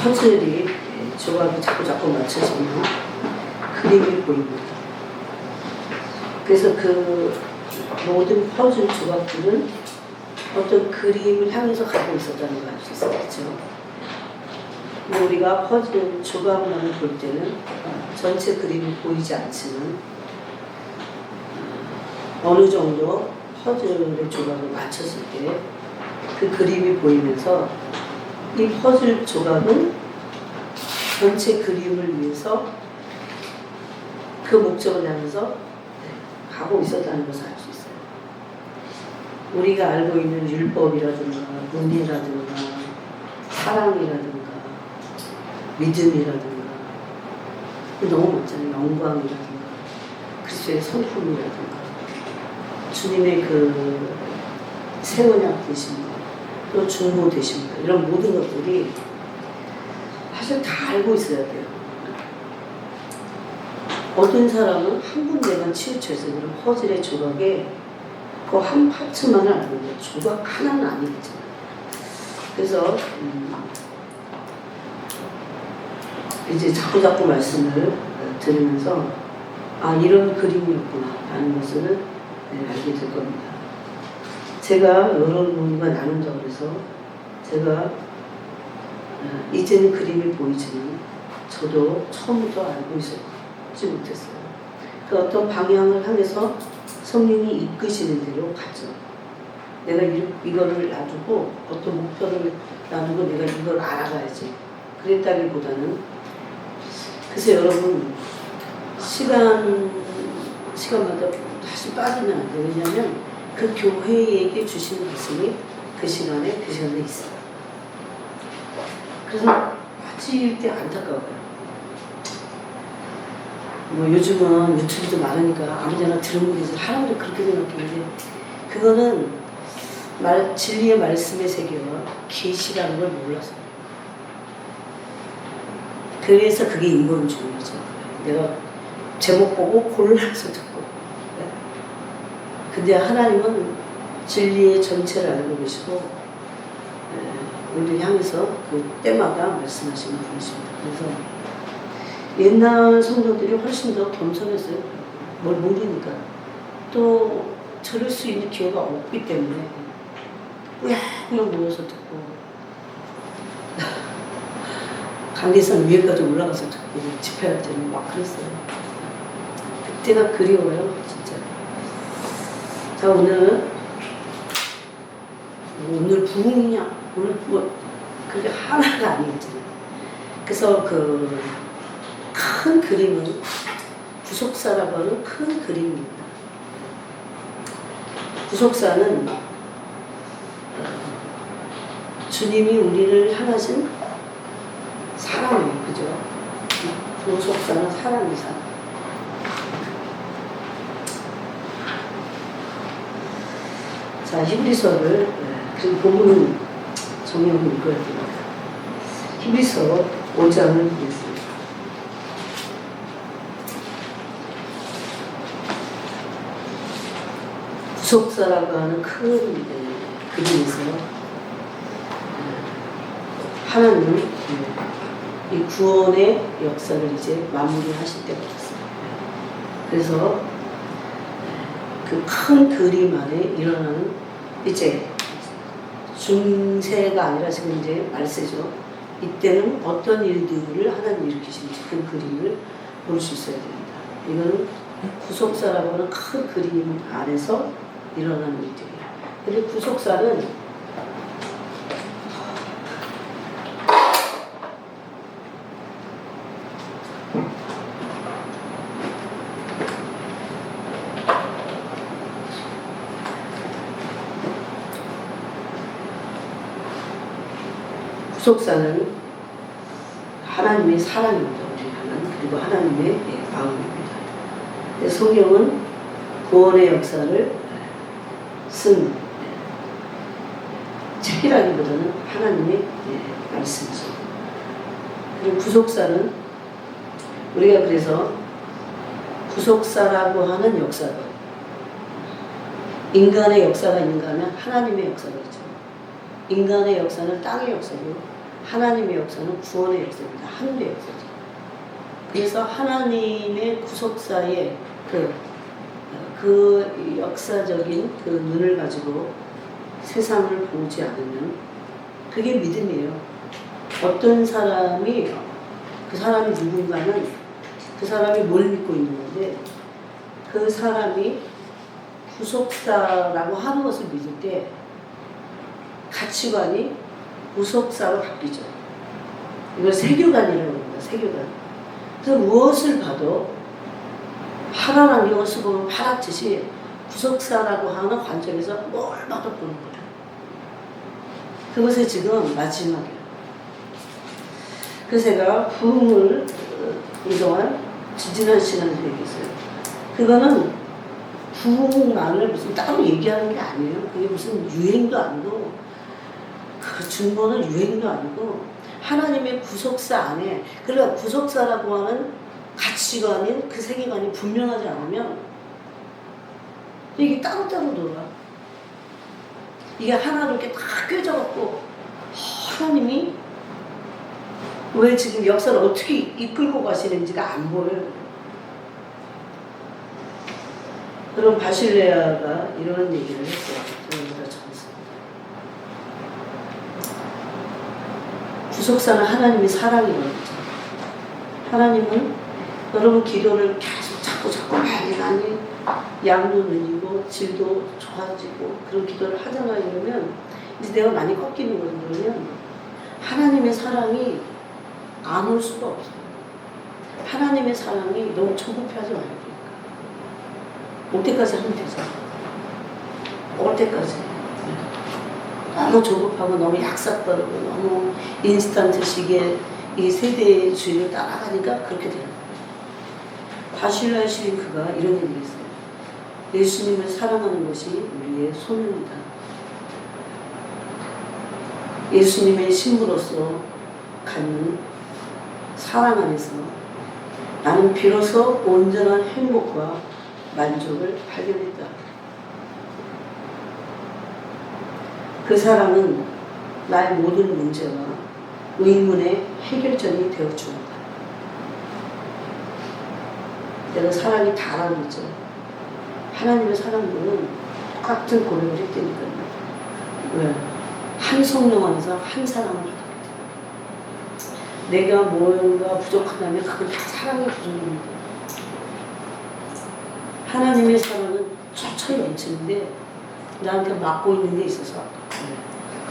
퍼즐이 조각이 자꾸 맞춰지면 그림이 보입니다. 그래서 그 모든 퍼즐 조각들은 어떤 그림을 향해서 가고 있었다는 걸 알 수 있었겠죠. 우리가 퍼즐 조각만을 볼 때는 전체 그림이 보이지 않지만 어느 정도 퍼즐의 조각을 맞췄을 때 그 그림이 보이면서 이 퍼즐 조각은 전체 그림을 위해서 그 목적을 향해서 가고 있었다는 것을 알 수 있어요. 우리가 알고 있는 율법이라든가 은혜라든가 사랑이라든가 믿음이라든가 너무 많잖아요. 영광이라든가 그리스도의 성품이라든가 주님의 그 새언약 되신 것, 또 중보 되신 것, 이런 모든 것들이 사실 다 알고 있어야 돼요. 어떤 사람은 한 군데만 치우쳐 있어요. 그럼 퍼즐의 조각에 그 한 파츠만을 알고 있는데 조각 하나는 아니겠잖아요. 그래서 이제 자꾸 말씀을 들으면서 아, 이런 그림이었구나 라는 것을 알게 될 겁니다. 제가 여러분과 나눈다고 해서 제가 이제는 그림이 보이지만 저도 처음부터 알고 있었지 못했어요. 그 어떤 방향을 향해서 성령이 이끄시는 대로 갔죠. 내가 이거를 놔두고 어떤 목표를 놔두고 내가 이걸 알아가야지 그랬다기보다는 글쎄 여러분 시간마다 다시 빠지면 안 돼요. 왜냐하면 그 교회에게 주시는 말씀이 그 시간에 있어요. 그래서 빠질 때 안타까워요. 뭐 요즘은 유튜브도 많으니까 아무데나 들으면 되지. 사람들이 그렇게 생각했는데 그거는 진리의 말씀의 세계와 계시라는 걸 몰라서. 그래서 그게 인본주의죠. 내가 제목 보고 골라서 듣고. 근데 하나님은 진리의 전체를 알고 계시고 우리를 향해서 그 때마다 말씀하시는 분이십니다. 그래서 옛날 성도들이 훨씬 더 겸손했어요. 뭘 모르니까. 또 들을 수 있는 기회가 없기 때문에 그냥 모여서 듣고 강대산 위에까지 올라가서 듣고 집회할 때는 막 그랬어요. 그때가 그리워요. 진짜. 자, 오늘 부흥이냐? 오늘 뭐 그게 하나가 아니었잖아요. 그래서 그 큰 그림은 구속사라고 하는 큰 그림입니다. 구속사는 주님이 우리를 향하신 사랑이에요. 그죠? 구속사는 사랑이 사랑. 자, 히브리서를 그 부분 정리하고 읽어야 됩니다. 히브리서 5장을 보겠습니다. 구속사라고 하는 큰 그림에서 하나님은 이 구원의 역사를 이제 마무리하실 때가 됐어요. 그래서 그 큰 그림 안에 일어나는 이제 중세가 아니라 지금 이제 말세죠. 이때는 어떤 일들을 하나님 일으키시는지 그 그림을 볼 수 있어야 됩니다. 이거는 구속사라고 하는 큰 그림 안에서 일어나는 일들이에요. 그리고 구속사는 하나님의 사랑입니다. 그리고 하나님의 마음입니다. 성경은 구원의 역사를 쓴 책이라기보다는 하나님의 말씀이죠. 그리고 구속사는 우리가 그래서 구속사라고 하는 역사가 인간의 역사가 있는가 하면 하나님의 역사가 있죠. 인간의 역사는 땅의 역사고 하나님의 역사는 구원의 역사입니다. 하늘의 역사죠. 그래서 하나님의 구속사의 그 역사적인 그 눈을 가지고 세상을 보지 않으면 그게 믿음이에요. 어떤 사람이 그 사람이 누군가는 그 사람이 뭘 믿고 있는 건데 그 사람이 구속사라고 하는 것을 믿을 때 가치관이 구속사로 바뀌죠. 이걸 세교관이라고 합니다. 세교관. 그래서 무엇을 봐도 파란 안경을 쓰고 보면 파랗듯이 구속사라고 하는 관점에서 뭘 봐도 보는 거예요. 그것이 지금 마지막이에요. 그래서 제가 부흥을 그동안 지난 시간에 얘기했어요. 그거는 부흥만을 무슨 따로 얘기하는 게 아니에요. 그게 무슨 유행도 아니고 그 중보는 유행도 아니고 하나님의 구속사 안에 그러니까 구속사라고 하는 가치관인 그 세계관이 분명하지 않으면 이게 따로따로 놀아. 이게 하나로 이렇게 다 꿰져갖고 하나님이 왜 지금 역사를 어떻게 이끌고 가시는지가 안 보여요. 그럼 바실레아가 이런 얘기를 했어요. 저희가 적었습니다. 구속사는 하나님의 사랑이거든요. 하나님은 여러분 기도를 계속 자꾸 많이 양도 늘리고 질도 좋아지고 그런 기도를 하잖아요. 그러면 이제 내가 많이 꺾이는 거죠. 그러면 하나님의 사랑이 안 올 수가 없어요. 하나님의 사랑이 너무 조급해하지 말고 올 때까지 하면 되잖아. 올 때까지. 너무 조급하고 너무 약삭거리고 너무 인스턴트식의 이 세대의 주의를 따라가니까 그렇게 돼요. 바실레아 슈링크가 이런 얘기를 했어요. 예수님을 사랑하는 것이 우리의 소명이다. 예수님의 신부로서 갖는 사랑 안에서 나는 비로소 온전한 행복과 만족을 발견했다. 그 사랑은 나의 모든 문제와 의문의 해결점이 되어 주었다. 내가 사랑이 다라고 했죠. 하나님의 사랑은 똑같은 고백을 했다니까요. 왜? 한 성령 안에서 한 사랑을 하다. 내가 뭔가 부족하다면 그건 다 사랑의 부족입니다. 하나님의 사랑은 천천히 넘치는데 나한테 막고 있는 데 있어서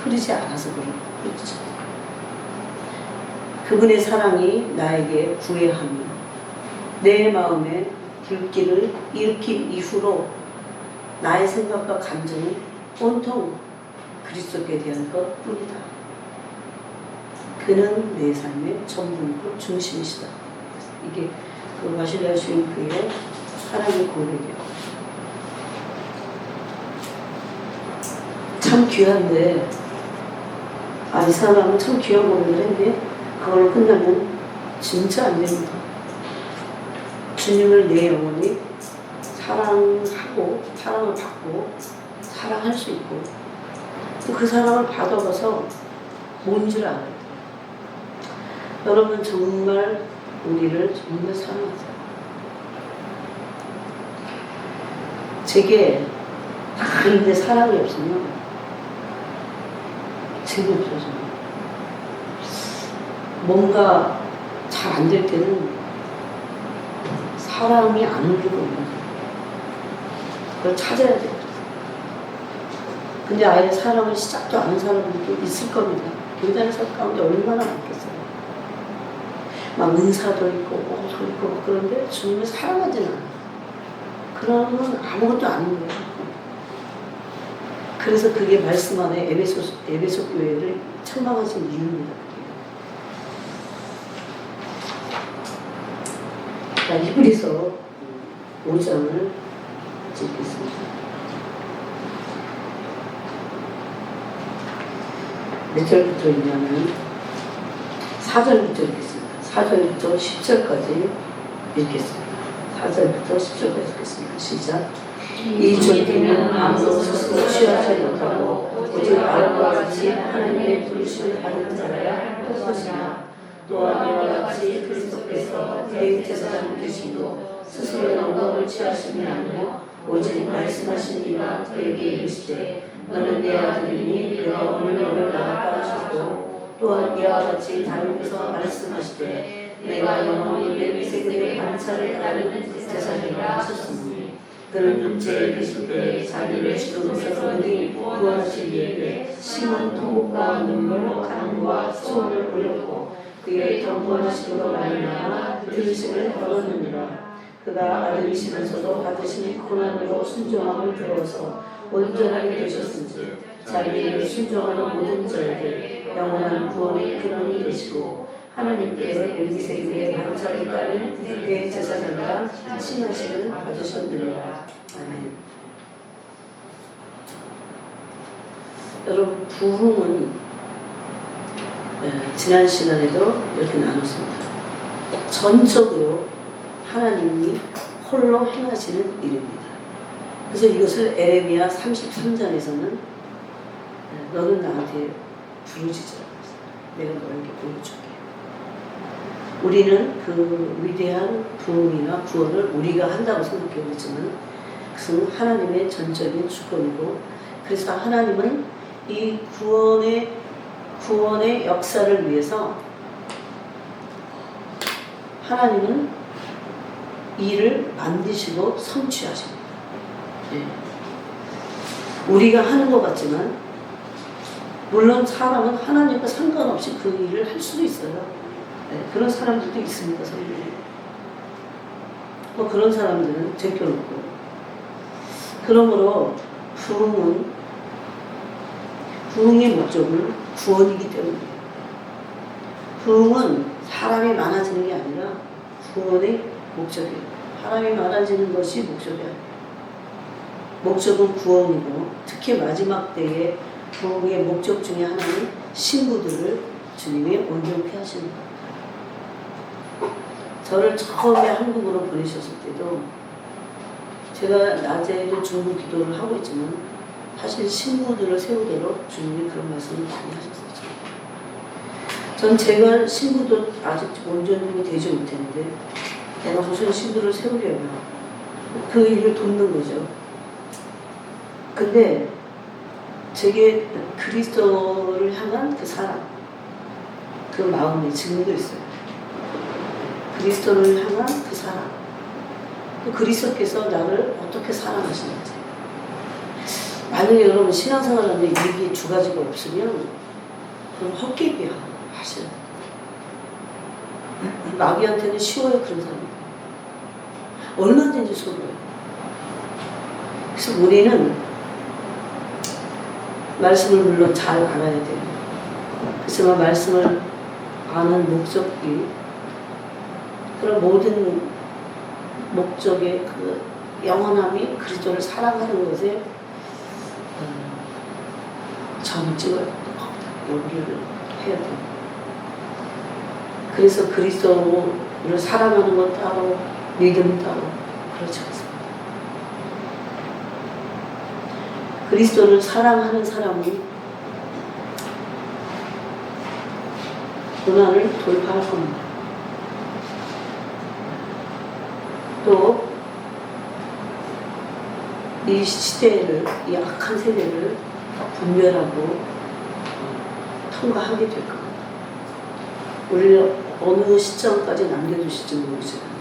흐르지 않아서 그렇죠. 그분의 사랑이 나에게 구애하며 내 마음에 불길을 일으킨 이후로 나의 생각과 감정이 온통 그리스도께 대한 것뿐이다. 그는 내 삶의 전부이고 중심이시다. 이게 그 바실레아 슈링크의 사랑의 고백이에요. 참 귀한데 이 사람은 참 귀한 고백을 했네. 그걸 끝나면 진짜 안 됩니다. 주님을 내 영혼이 사랑하고 사랑을 받고 사랑할 수 있고 또 그 사랑을 받아봐서 뭔지를 알아요. 여러분 정말 우리를 정말 사랑하세요. 제게 다 있는데 사랑이 없으면 재미없어져요. 뭔가 잘 안 될 때는 사람이 안 오는 겁니다. 그걸 찾아야 돼요. 근데 아예 사랑을 시작도 안 한 사람들도 있을 겁니다. 교단의 사람 가운데 얼마나 많겠어요. 막 은사도 있고 뭐도 있고 그런데 주님을 사랑하지는 않아요. 그러면 아무것도 아닌 거예요. 그래서 그게 말씀 안에 에베소 교회를 책망하신 이유입니다. 히브리서 5장을 읽겠습니다. 몇 절부터 있냐면 4절부터 읽겠습니다. 4절부터 10절까지 읽겠습니다. 4절부터 10절까지 읽겠습니다. 시작. 이 존귀는 아무도 스스로 취하지 못하고 오직 아름과 같이 하나님의 부르심을 받은 자라야 할 것이나 또한 이와 같이 그리스도께서 대제사장 되시고 스스로 영광을 취하심이 아니요 오직 말씀하신 이가 그에게 이르시되 너는 내 아들이니 내가 오늘 너를 낳았다 하셨고 또한 이와 같이 다른데서 말씀하시되 내가 영원히 멜기세덱의 반차를 따르는 제사장이라 하셨으니 그는 육체에 계실 때 자기를 죽음에서 능히 구원하시기 위해 심한 통곡과 눈물로 간구와 소원을 올렸고 그의 경건하심으로 말미암아 들으심을 얻었느니라. 그가 아들이시면서도 받으신 고난으로 순종함을 배워서 온전하게 되셨은지 자기에게 순종하는 모든 자에게 영원한 구원의 근원이 되시고 하나님께 멜기세덱의 반차를 따른 그의 제사장이라 칭하심을 받으셨느니라. 아멘. 여러분, 부흥은 지난 시간에도 이렇게 나눴습니다. 전적으로 하나님이 홀로 행하시는 일입니다. 그래서 이것을 에레미야 33장에서는 너는 나한테 부르짖으라. 내가 너에게 보여줄게. 우리는 그 위대한 부흥이나 구원을 우리가 한다고 생각해요. 그렇지만 그것은 하나님의 전적인 주권이고 그래서 하나님은 이 구원의 역사를 위해서 하나님은 일을 만드시고 성취하십니다. 네. 우리가 하는 것 같지만 물론 사람은 하나님과 상관없이 그 일을 할 수도 있어요. 네. 그런 사람들도 있습니다. 성경에. 뭐 그런 사람들은 제껴놓고 그러므로 부흥의 목적은 구원이기 때문에 부흥은 사람이 많아지는 게 아니라 구원의 목적이에요. 사람이 많아지는 것이 목적이 아니에요. 목적은 구원이고 특히 마지막 때에 부흥의 목적 중에 하나는 신부들을 주님이 온전케 하시는 겁니다. 저를 처음에 한국으로 보내셨을 때도 제가 낮에도 중보 기도를 하고 있지만 사실 신부들을 세우도록 주님이 그런 말씀을 많이 하셨어요. 전 제가 신부도 아직 온전히 되지 못했는데 내가 무슨 신부를 세우려면 그 일을 돕는 거죠. 근데 제게 그리스도를 향한 그 사랑, 그 마음이 지금도 있어요. 그리스도를 향한 그 사랑, 또 그리스도께서 나를 어떻게 사랑하시는지. 만약에 여러분 신앙생활 하는데 이게 두 가지가 없으면 그럼 헛개비야 하셔요. 마귀한테는 쉬워요. 그런 사람이 얼마든지 속여요. 그래서 우리는 말씀을 물론 잘 알아야 돼요. 그렇지만 말씀을 아는 목적이 그런 모든 목적의 그 영원함이 그리스도를 사랑하는 것에 점을 찍어야 연기를 해야 돼요. 그래서 그리스도를 사랑하는 것 따로 믿음 따로 그렇지 않습니다. 그리스도를 사랑하는 사람이 고난을 돌파할 겁니다. 또 이 시대를, 이 악한 세대를 분별하고 통과하게 될 겁니다. 우리를 어느 시점까지 남겨두실지 모르지만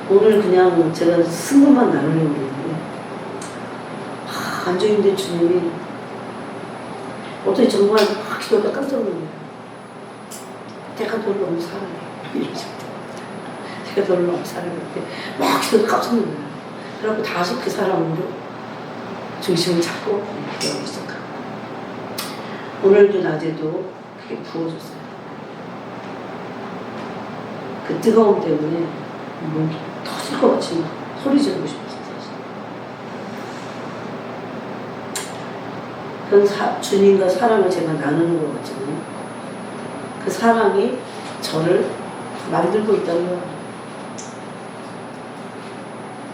오늘 그냥 제가 쓴 것만 나누려고 했는데 앉아있는 주님이 어떻게 정말 기도가 깜짝 놀라요. 내가 너를 너무 사랑해. 내가 너를 너무 사랑해. 막 기도가 깜짝 놀라요. 그래갖고 다시 그 사람으로 중심을 잡고 기도하기 시작하고 오늘도 낮에도 그게 부어졌어요. 그 뜨거움 때문에 몸이 터질 것 같이 소리 지르고 싶었어요. 그런 주님과 사랑을 제가 나누는 것 같지만 그 사랑이 저를 만들고 있다는 거예요.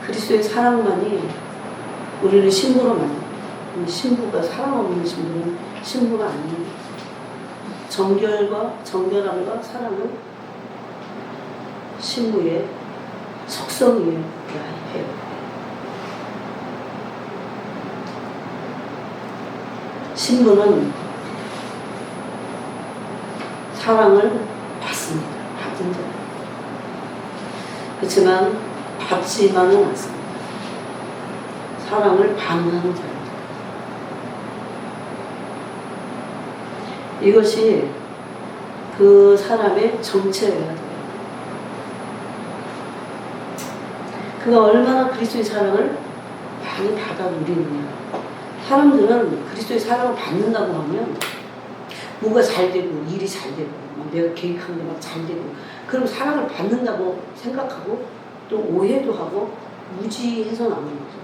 그리스도의 사랑만이 우리는 신부로 만나. 신부가 사랑 없는 신부는 신부가 아닙니다. 정결함과 사랑은 신부의 속성이에요. 신부는 사랑을 받습니다. 받은 자. 그렇지만 받지만은 않습니다. 사랑을 반응하는 자입니다. 이것이 그 사람의 정체여야 돼요. 그가 얼마나 그리스도의 사랑을 많이 받아 누리느냐. 사람들은 그리스도의 사랑을 받는다고 하면 뭐가 잘 되고 일이 잘 되고 내가 계획한 게 막 잘 되고 그럼 사랑을 받는다고 생각하고 또 오해도 하고 무지해서 나오는 거죠.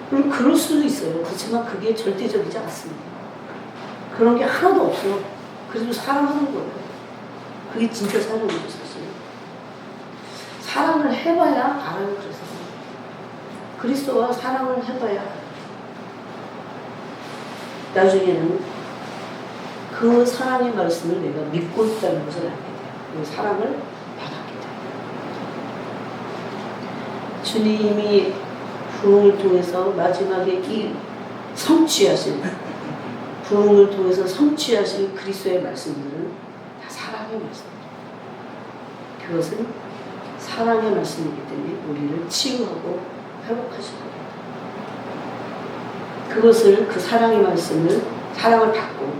물론 그럴 수도 있어요. 그렇지만 그게 절대적이지 않습니다. 그런 게 하나도 없어. 그래도 사랑하는 거예요. 그게 진짜 사랑이죠, 사실. 사랑을 해봐야 알아요, 그래서. 그리스도와 사랑을 해봐야 알아요. 나중에는 그 사랑의 말씀을 내가 믿고 있다는 것을 알게 돼요. 그 사랑을 받았게 돼요. 주님이 부흥을 통해서 마지막에 이 성취하신 부흥을 통해서 성취하신 그리스도의 말씀들은 다 사랑의 말씀입니다. 그것은 사랑의 말씀이기 때문에 우리를 치유하고 회복하실 겁니다. 그것을 그 사랑의 말씀을 사랑을 받고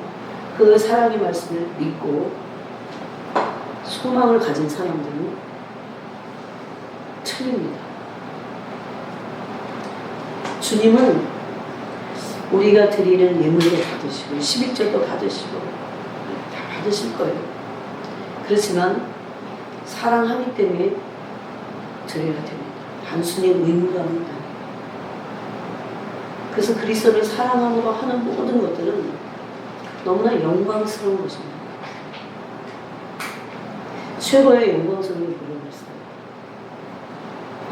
그 사랑의 말씀을 믿고 소망을 가진 사람들은 틀립니다. 주님은 우리가 드리는 예물도 받으시고 11절도 받으시고 다 받으실 거예요. 그렇지만 사랑하기 때문에 드려야 됩니다. 단순히 의무가 아닙니다. 그래서 그리스도를 사랑함으로 하는 모든 것들은 너무나 영광스러운 것입니다. 최고의 영광스러운 부르셨어요.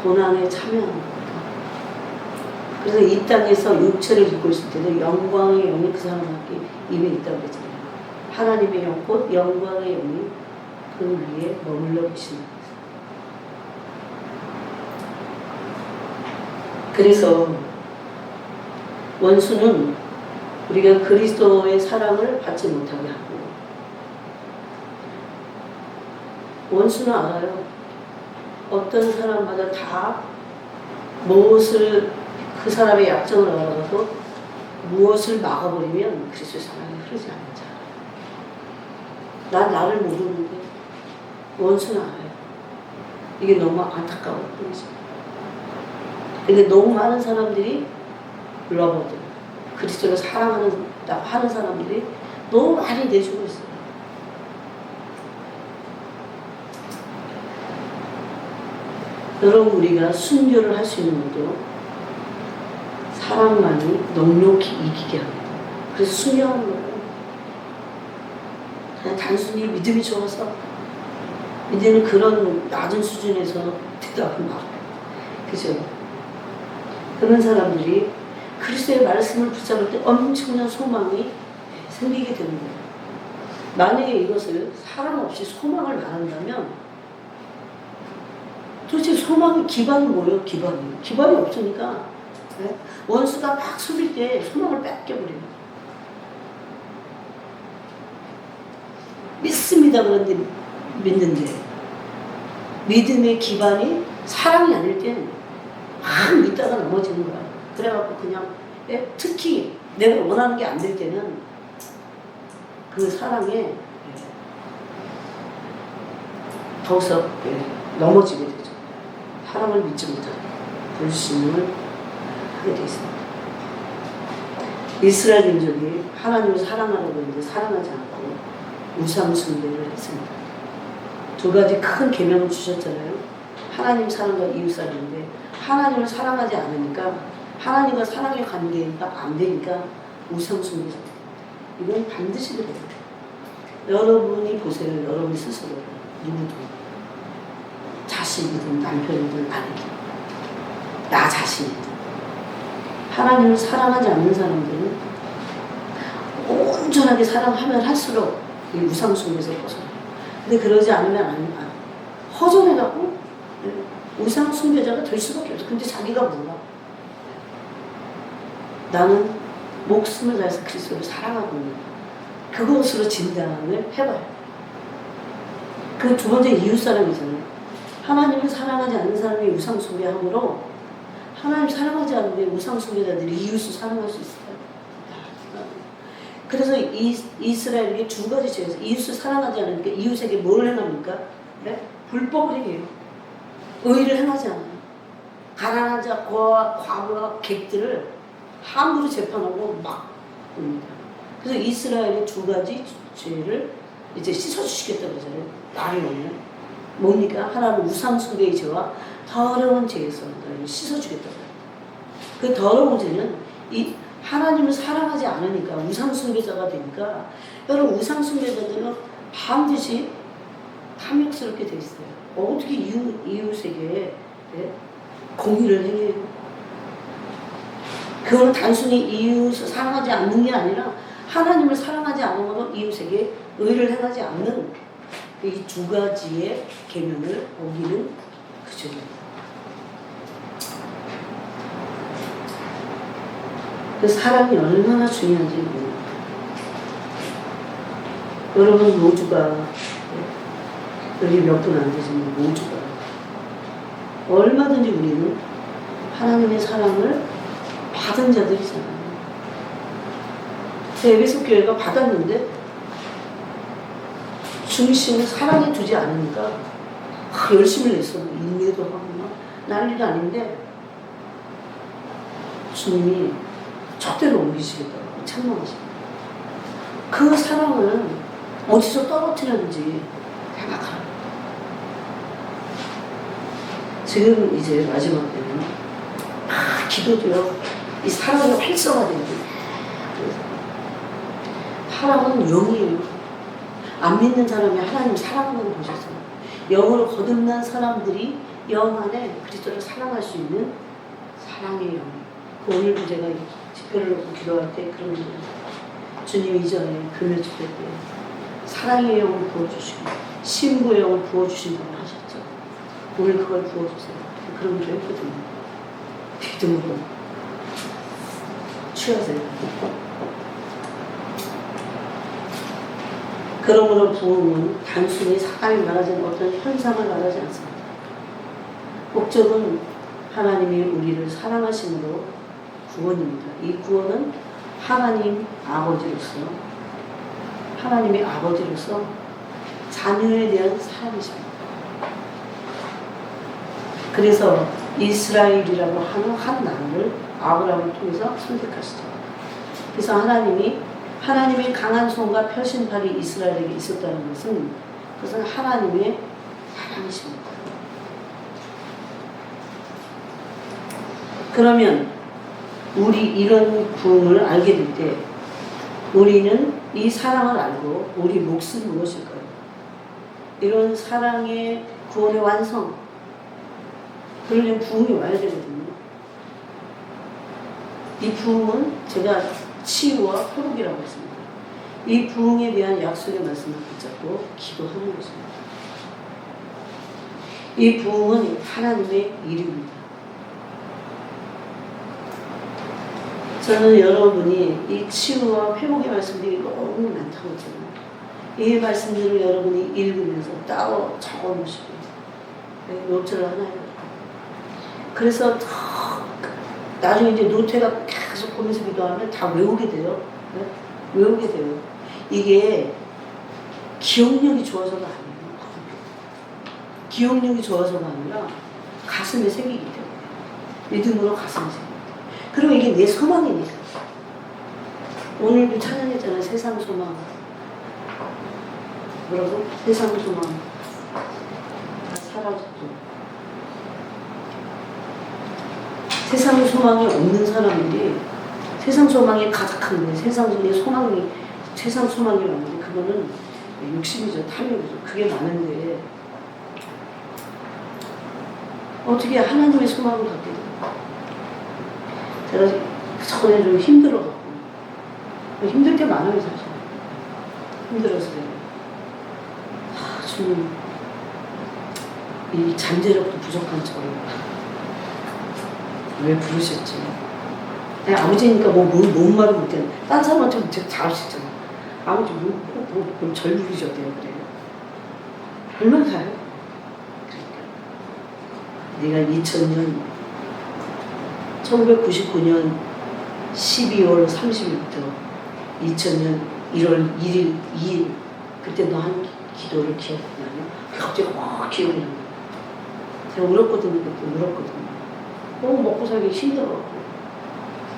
고난에 참여하는 것. 그래서 이 땅에서 육체를 입고 있을 때도 영광의 영이 그 사람에게 입에 있다고 그랬잖아요. 하나님의 영, 곧 영광의 영이 그 위에 머물러 계시는 거예요. 그래서 원수는 우리가 그리스도의 사랑을 받지 못하게 하고 원수는 알아요. 어떤 사람마다 다 무엇을 그 사람의 약점을 알아가서 무엇을 막아버리면 그리스도의 사랑이 흐르지 않는 자. 난 나를 모르는데 원수는 알아요. 이게 너무 안타까운 뿐이죠. 근데 너무 많은 사람들이 러버들, 그리스도를 사랑한다고 하는 사람들이 너무 많이 내주고 있어요. 여러분, 우리가 순교를 할 수 있는 것도 사랑만이 넉넉히 이기게 합니다. 그래서 순교하는 거예요. 그냥 단순히 믿음이 좋아서 이제는 그런 낮은 수준에서 대답을 말해요. 그죠? 그런 사람들이 그리스도의 말씀을 붙잡을 때 엄청난 소망이 생기게 되는 거예요. 만약에 이것을 사랑 없이 소망을 말한다면 도대체 소망의 기반이 뭐예요? 기반이 없으니까 네? 원수가 막 쏠릴 때 소망을 뺏겨버려요. 믿습니다 그런데 믿는데 믿음의 기반이 사랑이 아닐 때는 막 믿다가 넘어지는 거야. 그래갖고 그냥 특히 내가 원하는 게 안 될 때는 그 사랑에 더욱서 넘어지게 되죠. 사랑을 믿지 못하고 불신을 하게 되어 있습니다. 이스라엘 민족이 하나님을 사랑하라고 했는데 사랑하지 않고 우상 숭배를 했습니다. 두 가지 큰 계명을 주셨잖아요. 하나님 사랑과 이웃 사랑인데 하나님을 사랑하지 않으니까 하나님과 사랑의 관계가 안 되니까 우상 숭배를 합니다. 이건 반드시 그래요. 여러분이 보세요. 여러분 스스로 누구도 자식이든 남편이든 아내든 나 자신이든 하나님을 사랑하지 않는 사람들은 온전하게 사랑하면 할수록 이 우상숭배에서 벗어나요. 근데 그러지 않으면 허전해갖고 우상숭배자가 될 수밖에 없어. 근데 자기가 몰라. 나는 목숨을 다해서 그리스도를 사랑하고 있는 그것으로 진단을 해봐요. 그 두 번째 이웃사랑이잖아요. 하나님을 사랑하지 않는 사람이 우상숭배함으로 하나님 사랑하지 않는데 우상숭배자들이 이웃을 사랑할 수 있어요. 그래서 이스라엘에게 두 가지 죄에서 이웃을 사랑하지 않으니까 이웃에게 뭘 행합니까? 네? 불법을 행해요. 의를 행하지 않아요. 가난한 자, 과부와 객들을 함부로 재판하고 막 옵니다. 그래서 이스라엘의 두 가지 죄를 이제 씻어주시겠다고 그러잖아요. 날이 오면. 뭡니까? 하나는 우상숭배의 죄와 더러운 죄에서 씻어주겠다고. 그 더러운 죄는 이 하나님을 사랑하지 않으니까 우상숭배자가 되니까 여러분 우상숭배자들은 반드시 탐욕스럽게 돼 있어요. 어떻게 이웃에게 공의를 행해요? 그건 단순히 이웃을 사랑하지 않는 게 아니라 하나님을 사랑하지 않으므로 이웃에게 의를 행하지 않는 이 두 가지의 계명을 어기는 그 죄입니다. 그 사랑이 얼마나 중요한지 모릅니다. 여러분 모두가 여기 몇 분 안 되지만 모두가 얼마든지 우리는 하나님의 사랑을 받은 자들이잖아요. 에베소 교회가 받았는데 중심을 사랑에 두지 않으니까 열심히 냈어. 인내도 하고 막 난리도 아닌데 주님이 절대로 옮기시겠다고 책망하십니다. 그 사랑을 어디서 떨어뜨렸는지 생각하라. 지금 이제 마지막 때는 기도도요. 이 사랑이 활성화되는 거예요. 사랑은 영이에요. 안 믿는 사람이 하나님 사랑하는 걸 보셨어요. 영으로 거듭난 사람들이 영 안에 그리스도를 사랑할 수 있는 사랑의 영. 오늘도 제가 집회를 놓고 기도할 때 그런 거예요. 주님 이전에 금요 집회 때 사랑의 영을 부어주시고 신부의 영을 부어주신다고 하셨죠. 오늘 그걸 부어주세요. 그런 걸 했거든요. 믿음으로 취하세요. 그러므로 부흥은 단순히 사람이 말하자는 어떤 현상을 말하지 않습니다. 목적은 하나님이 우리를 사랑하심으로 구원입니다. 이 구원은 하나님의 아버지로서 자녀에 대한 사랑이십니다. 그래서 이스라엘이라고 하는 한 나라를 아브라함을 통해서 선택하시죠. 그래서 하나님의 강한 손과 펴신팔이 이스라엘에게 있었다는 것은 그것은 하나님의 사랑이십니다. 그러면 우리 이런 부흥을 알게 될 때 우리는 이 사랑을 알고 우리 몫은 무엇일까요? 이런 사랑의 구원의 완성, 그러려면 부흥이 와야 되거든요. 이 부흥은 제가 치유와 회복이라고 했습니다. 이 부흥에 대한 약속의 말씀을 붙잡고 기도하는 것입니다. 이 부흥은 하나님의 일입니다. 저는 여러분이 이 치유와 회복의 말씀들이 너무 많다고 했잖아요. 이 말씀들을 여러분이 읽으면서 따로 적어 놓으시고 노트를 하나 해요. 그래서 나중에 이제 노트가 계속 보면서 기도하면 다 외우게 돼요. 네? 외우게 돼요. 이게 기억력이 좋아서가 아니에요. 기억력이 좋아서가 아니라 가슴에 새기기 때문에. 믿음으로 가슴에 새기기 때문에. 그리고 이게 내 소망이니까. 오늘도 찬양했잖아요. 세상 소망. 뭐라고? 세상 소망. 다 사라졌죠. 세상 소망이 없는 사람들이 세상 소망이 가득한데 세상 소망이 많은데 그거는 욕심이죠. 탐욕이죠. 그게 많은데 어떻게 하나님의 소망을 갖게 돼요? 제가 전에 좀 힘들어갖고. 힘들 때 많아요, 사실. 힘들어서. 좀, 이 잠재력도 부족한 저를 왜 부르셨지? 아니, 아버지니까 뭔 말을 못해. 딴 사람한테 되게 잘하시잖아. 아버지, 절 부르셔도 돼요, 그래요. 얼마나 가요? 그러니까. 네가 1999년 12월 30일부터 2000년 1월 1일, 2일, 그때 너 한 기도를 기억나요? 갑자기 확 기억이 나요. 제가 울었거든요, 그때 울었거든요. 너무 먹고 살기 힘들어갖고.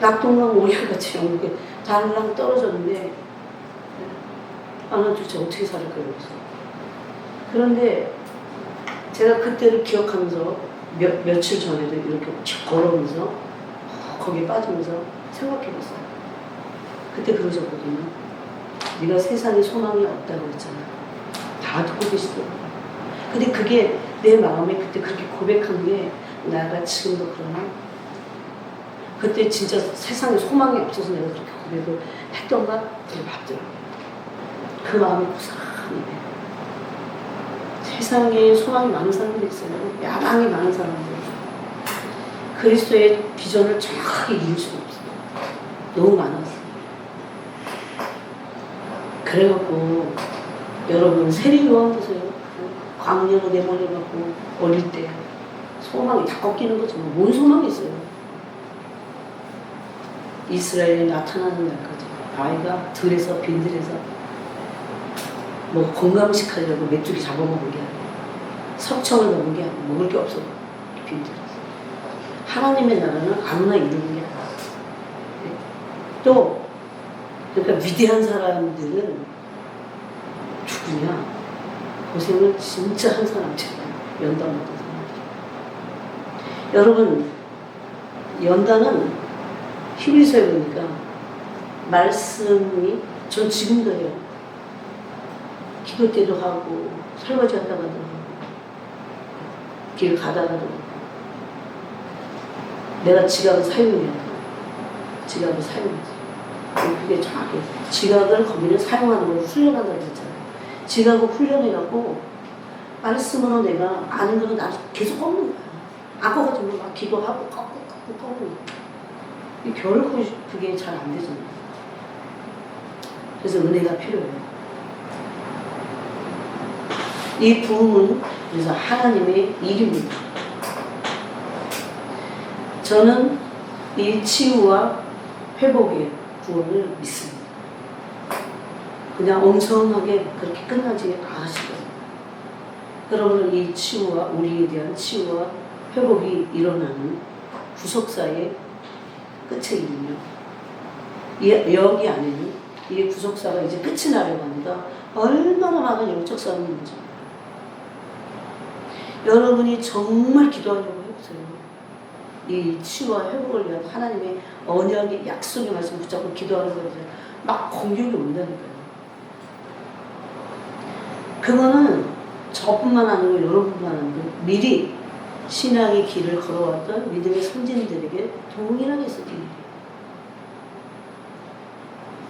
낙동강 오리알같이 이렇게 달랑 떨어졌는데, 아, 나 도대체 어떻게 살을까, 여기서. 그런데 제가 그때를 기억하면서 며칠 전에도 이렇게 걸어오면서 거기에 빠지면서 생각해봤어요. 그때 그러셨거든요. 네가 세상에 소망이 없다고 했잖아. 다 듣고 계시더라고요. 근데 그게 내 마음에 그때 그렇게 고백한 게 내가 지금도 그러나? 그때 진짜 세상에 소망이 없어서 내가 그렇게 고백을 했던가? 그게 맞더라고요. 그 마음이 고스란히 세상에 소망이 많은 사람들이 있어요. 야망이 많은 사람들. 그리스도의 비전을 정확하게 이룰 수가 없어요. 너무 많았어요. 그래갖고 여러분 세리요한 보세요. 광야로 내보내갖고 어릴 때 소망이 다 꺾이는 거죠. 뭔 소망이 있어요. 이스라엘에 나타나는 날까지 아이가 들에서 빈들에서 뭐 건강식 하려고 메뚜기 잡아먹은 게 아니고 석청을 먹은 게 아니고 먹을 게 없어. 빈들에서. 하나님의 나라는 아무나 이루는 게 아니야. 또 그러니까 위대한 사람들은 누구냐? 고생을 진짜 한 사람처럼 연단 어떤 사람들. 여러분 연단은 히브리서에 보니까 말씀이 전 지금도 해요. 기도 때도 하고 설거지 하다가도 하고 길 가다가도 하고 내가 지각을 사용해야 돼. 지각을 사용하지. 그게 정확해. 지각을 거기는 사용하는 걸 훈련한다고 했잖아요. 지각을 훈련해갖고 말씀으로 내가 아는 거는 나 계속 꺾는 거야. 아까 같은 거 막 기도하고 꺾고 꺾는 거야. 결코 그게 잘 안 되잖아요. 그래서 은혜가 필요해요. 이 부흥은 그래서 하나님의 일입니다. 저는 이 치유와 회복의 구원을 믿습니다. 그냥 엉성하게 그렇게 끝나지 않으시거든요. 여러분은 이 치유와 우리에 대한 치유와 회복이 일어나는 구속사의 끝에 있는요. 여기 안에는 이 구속사가 이제 끝이 나려고 합니다. 얼마나 많은 영적 싸움이 있는지. 여러분이 정말 기도하려고 해보세요. 이 치유와 회복을 위한 하나님의 언약의 약속의 말씀 붙잡고 기도하는 거예요. 막 공격이 온다니까요. 그거는 저뿐만 아니고 여러분뿐만 아니고 미리 신앙의 길을 걸어왔던 믿음의 선진들에게 동일하게 있었던 일이에요.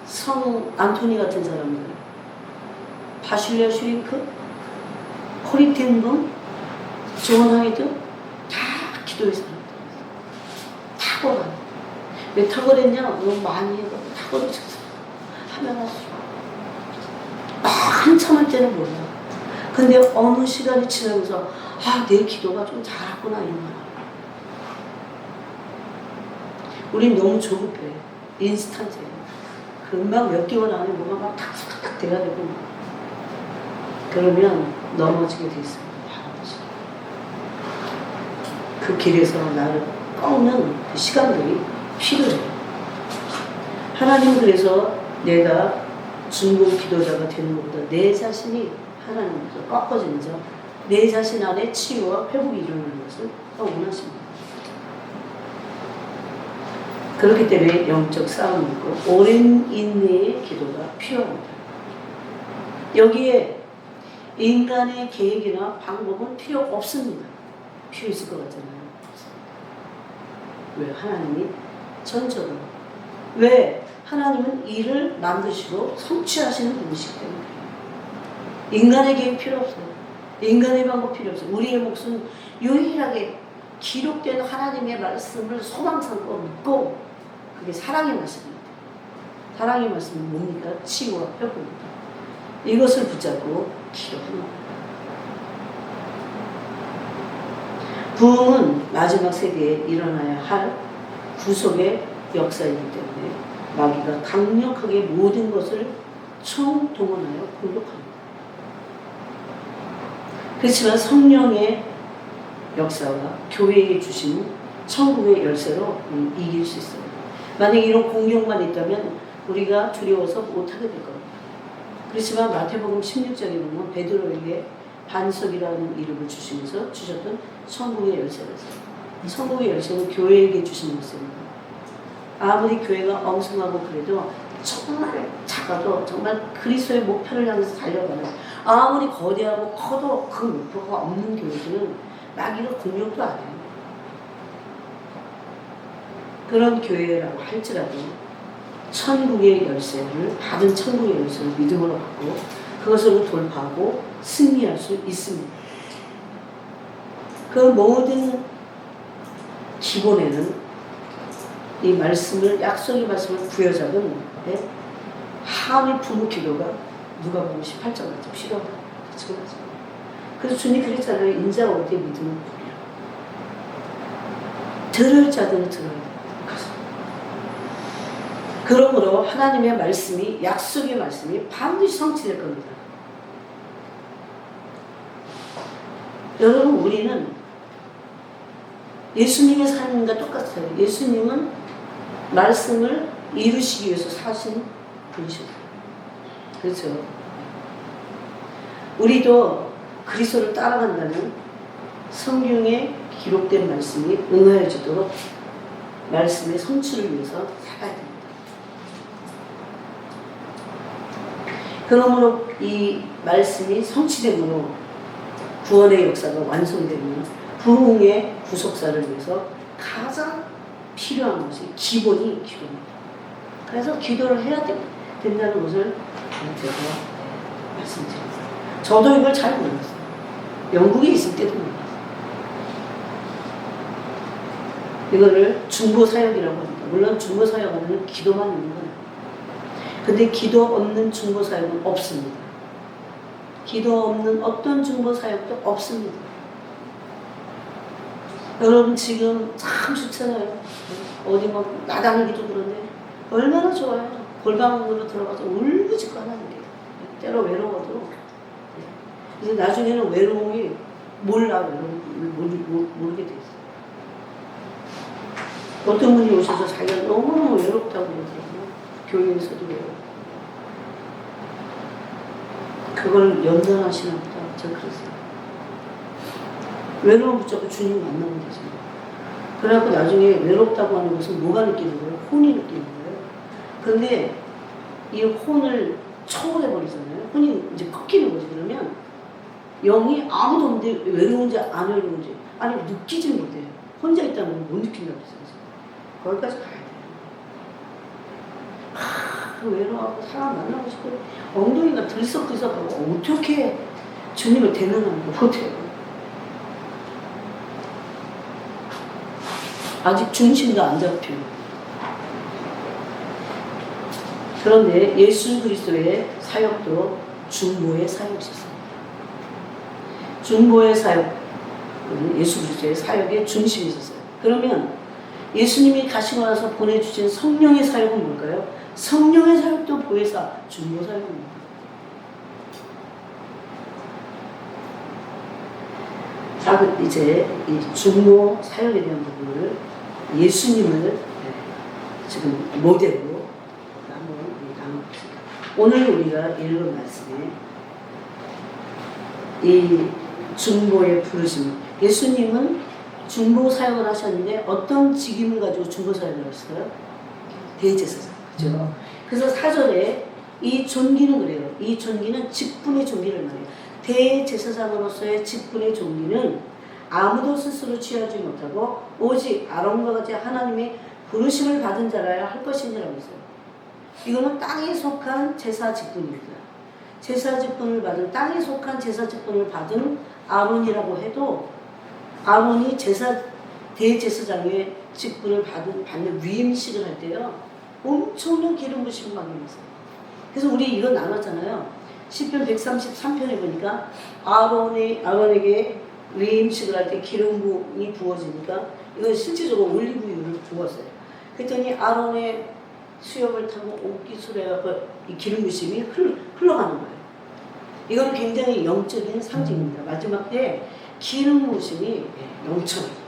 성 안토니 같은 사람들, 바실리아 슈링크, 코리텐돈, 존 하이드 다 기도의 사람들. 탁월한. 왜 탁월했냐? 너무 많이 해서 탁월해졌어. 하면 할수록. 한참 할 때는 몰라. 근데 어느 시간이 지나면서 아, 내 기도가 좀 잘하구나 이런 거야. 우린 너무 조급해. 인스턴트해. 금방 몇 개월 안에 뭐가 막 탁탁탁 돼야 되고 그러면 넘어지게 돼 있습니다. 그 길에서 나를 꺾는 그 시간들이 필요해요. 하나님 그래서 내가 중공 기도자가 되는 것보다 내 자신이 하나님께서 꺾어지면서 내 자신 안에 치유와 회복이 일어나는 것을 더 원하십니다. 그렇기 때문에 영적 싸움이 있고 오랜 인내의 기도가 필요합니다. 여기에 인간의 계획이나 방법은 필요 없습니다. 필요 있을 것 같잖아요. 왜? 하나님이 전적으로 왜? 하나님은 일을 만드시고 성취하시는 분이시기 때문에. 인간의 계획 필요 없어요. 인간의 방법 필요 없어요. 우리의 몫은 유일하게 기록된 하나님의 말씀을 소망 삼고 믿고, 그게 사랑의 말씀입니다. 사랑의 말씀은 뭡니까? 치유와 회복입니다. 이것을 붙잡고 기도하는 거예요. 부흥은 마지막 세대에 일어나야 할 구속의 역사이기 때문에 마귀가 강력하게 모든 것을 총동원하여 공격합니다. 그렇지만 성령의 역사와 교회에 주신 천국의 열쇠로 이길 수 있어요. 만약에 이런 공격만 있다면 우리가 두려워서 못하게 될 겁니다. 그렇지만 마태복음 16장에 보면 베드로에게 반석이라는 이름을 주시면서 주셨던 천국의 열쇠를 써요. 천국의 열쇠는 교회에게 주신 열쇠입니다. 아무리 교회가 엉성하고 그래도 정말 작아도 정말 그리스도의 목표를 향해서 달려가는, 아무리 거대하고 커도 그 목표가 없는 교회들은 마귀가 공격도 안 해요. 그런 교회라고 할지라도 천국의 열쇠를 받은 천국의 열쇠를 믿음으로 받고 그것으로 돌파하고 승리할 수 있습니다. 그 모든 기본에는 이 말씀을, 약속의 말씀을 부여잡은 하나님의 부모 기도가 누가복음 18장 같죠. 필요하다. 그래서 주님 그랬잖아요. 인자가 어디에 믿음을 부리라. 들을 자들은 들어야 돼. 그러므로 하나님의 말씀이, 약속의 말씀이 반드시 성취될 겁니다. 여러분, 우리는 예수님의 삶과 똑같아요. 예수님은 말씀을 이루시기 위해서 사신 분이셨어요. 그렇죠? 우리도 그리스도를 따라간다면 성경에 기록된 말씀이 응하여지도록 말씀의 성취를 위해서 살아야 됩니다. 그러므로 이 말씀이 성취됨으로 구원의 역사가 완성되면 부흥의 구속사를 위해서 가장 필요한 것이 기본이 기도입니다. 그래서 기도를 해야 된다는 것을 제가 말씀드립니다. 저도 이걸 잘 몰랐어요. 영국에 있을 때도 몰랐어요. 이거를 중보사역이라고 합니다. 물론 중보사역은 기도만 있는 건 아니에요. 근데 기도 없는 중보사역은 없습니다. 기도 없는 어떤 중보사역도 없습니다. 여러분 지금 참 좋잖아요. 어디 막 나다니기도 그런데 얼마나 좋아요. 골방으로 들어가서 울부짖고 하는 게 때로 외로워도. 그래서 나중에는 외로움이 모르게 돼 있어요. 어떤 분이 오셔서 자기가 너무너무 외롭다고 그러더라고요. 교회에서도 외로워. 그걸 연단하시나 보다. 저 그랬어요. 외로움 붙잡고 주님 만나면 되죠. 그래갖고 나중에 외롭다고 하는 것은 뭐가 느끼는 거예요? 혼이 느끼는 거예요. 근데 이 혼을 초월해버리잖아요. 혼이 이제 꺾이는 거지. 그러면 영이 아무도 없는데 외로운지 안 외로운지, 아니 느끼지 못해요. 혼자 있다면 못 느낀다고 했어요. 거기까지 가야 돼요. 그 외로워하고 사람 만나고 싶고 엉덩이가 들썩들썩하고 어떻게 주님을 대면하는 거 못해요. 아직 중심도 안 잡혀요. 그런데 예수 그리스도의 사역도 중보의 사역이었습니다. 중보의 사역, 예수 그리스도의 사역의 중심이 있었어요. 그러면 예수님이 가시고 나서 보내주신 성령의 사역은 뭘까요? 성령의 사역도 보혜사, 중보 사역입니다. 자, 이제 이 중보 사역에 대한 부분을 예수님을 지금 모델로 한번 나눠봅시다. 오늘 우리가 읽은 말씀에 이 중보의 부르심, 예수님은 중보 사역을 하셨는데 어떤 직임을 가지고 중보 사역을 하셨어요? 대제사장. 그죠? 그래서 4절에 이 존귀는 그래요. 이 존귀는 직분의 존귀를 말해요. 대제사장으로서의 직분의 존귀는 아무도 스스로 취하지 못하고 오직 아론과 같이 하나님의 부르심을 받은 자라야 할 것이니라고 했어요. 이거는 땅에 속한 제사 직분입니다. 제사 직분을 받은, 땅에 속한 제사 직분을 받은 아론이라고 해도 아론이 대제사장의 직분을 받는 위임식을 할 때요, 엄청난 기름 부심을 받으면서. 그래서 우리 이거 나눴잖아요. 시편 133편에 보니까 아론에게 위임식을 할 때 기름이 부어지니까 이건 실질적으로 올리브유를 부었어요. 그랬더니 아론의 수염을 타고 옷깃으로 해갖고 이 기름 부심이 흘러가는 거예요. 이건 굉장히 영적인 상징입니다. 마지막 때 기름 부심이 넘쳐났어요.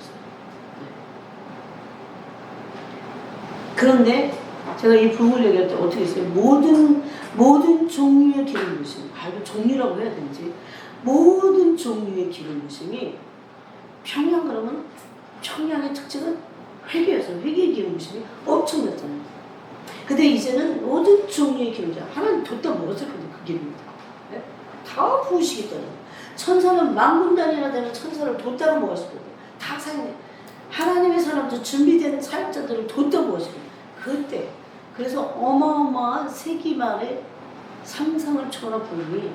그런데 제가 이 부흥을 얘기할 때 어떻게 했어요? 모든 종류의 기름 부심, 바로 종류라고 해야 되는지, 모든 종류의 기름 부심이 평양 그러면 평양의 특징은 회개였어요. 회개의 기름 부심이 엄청났잖아요. 근데 이제는 모든 종류의 기름 부심, 하나님 뒀다 먹었을 건데 그 기름입니다. 네? 다 부으시겠다는. 천사는 만군단이나 되는 천사를 뒀다가 먹었을 건데 다 사용해. 하나님의 사람들, 준비된 사역자들을 뒀다 먹었을 건데 그때. 그래서 어마어마한 세기말의 상상을 초월한 부흥이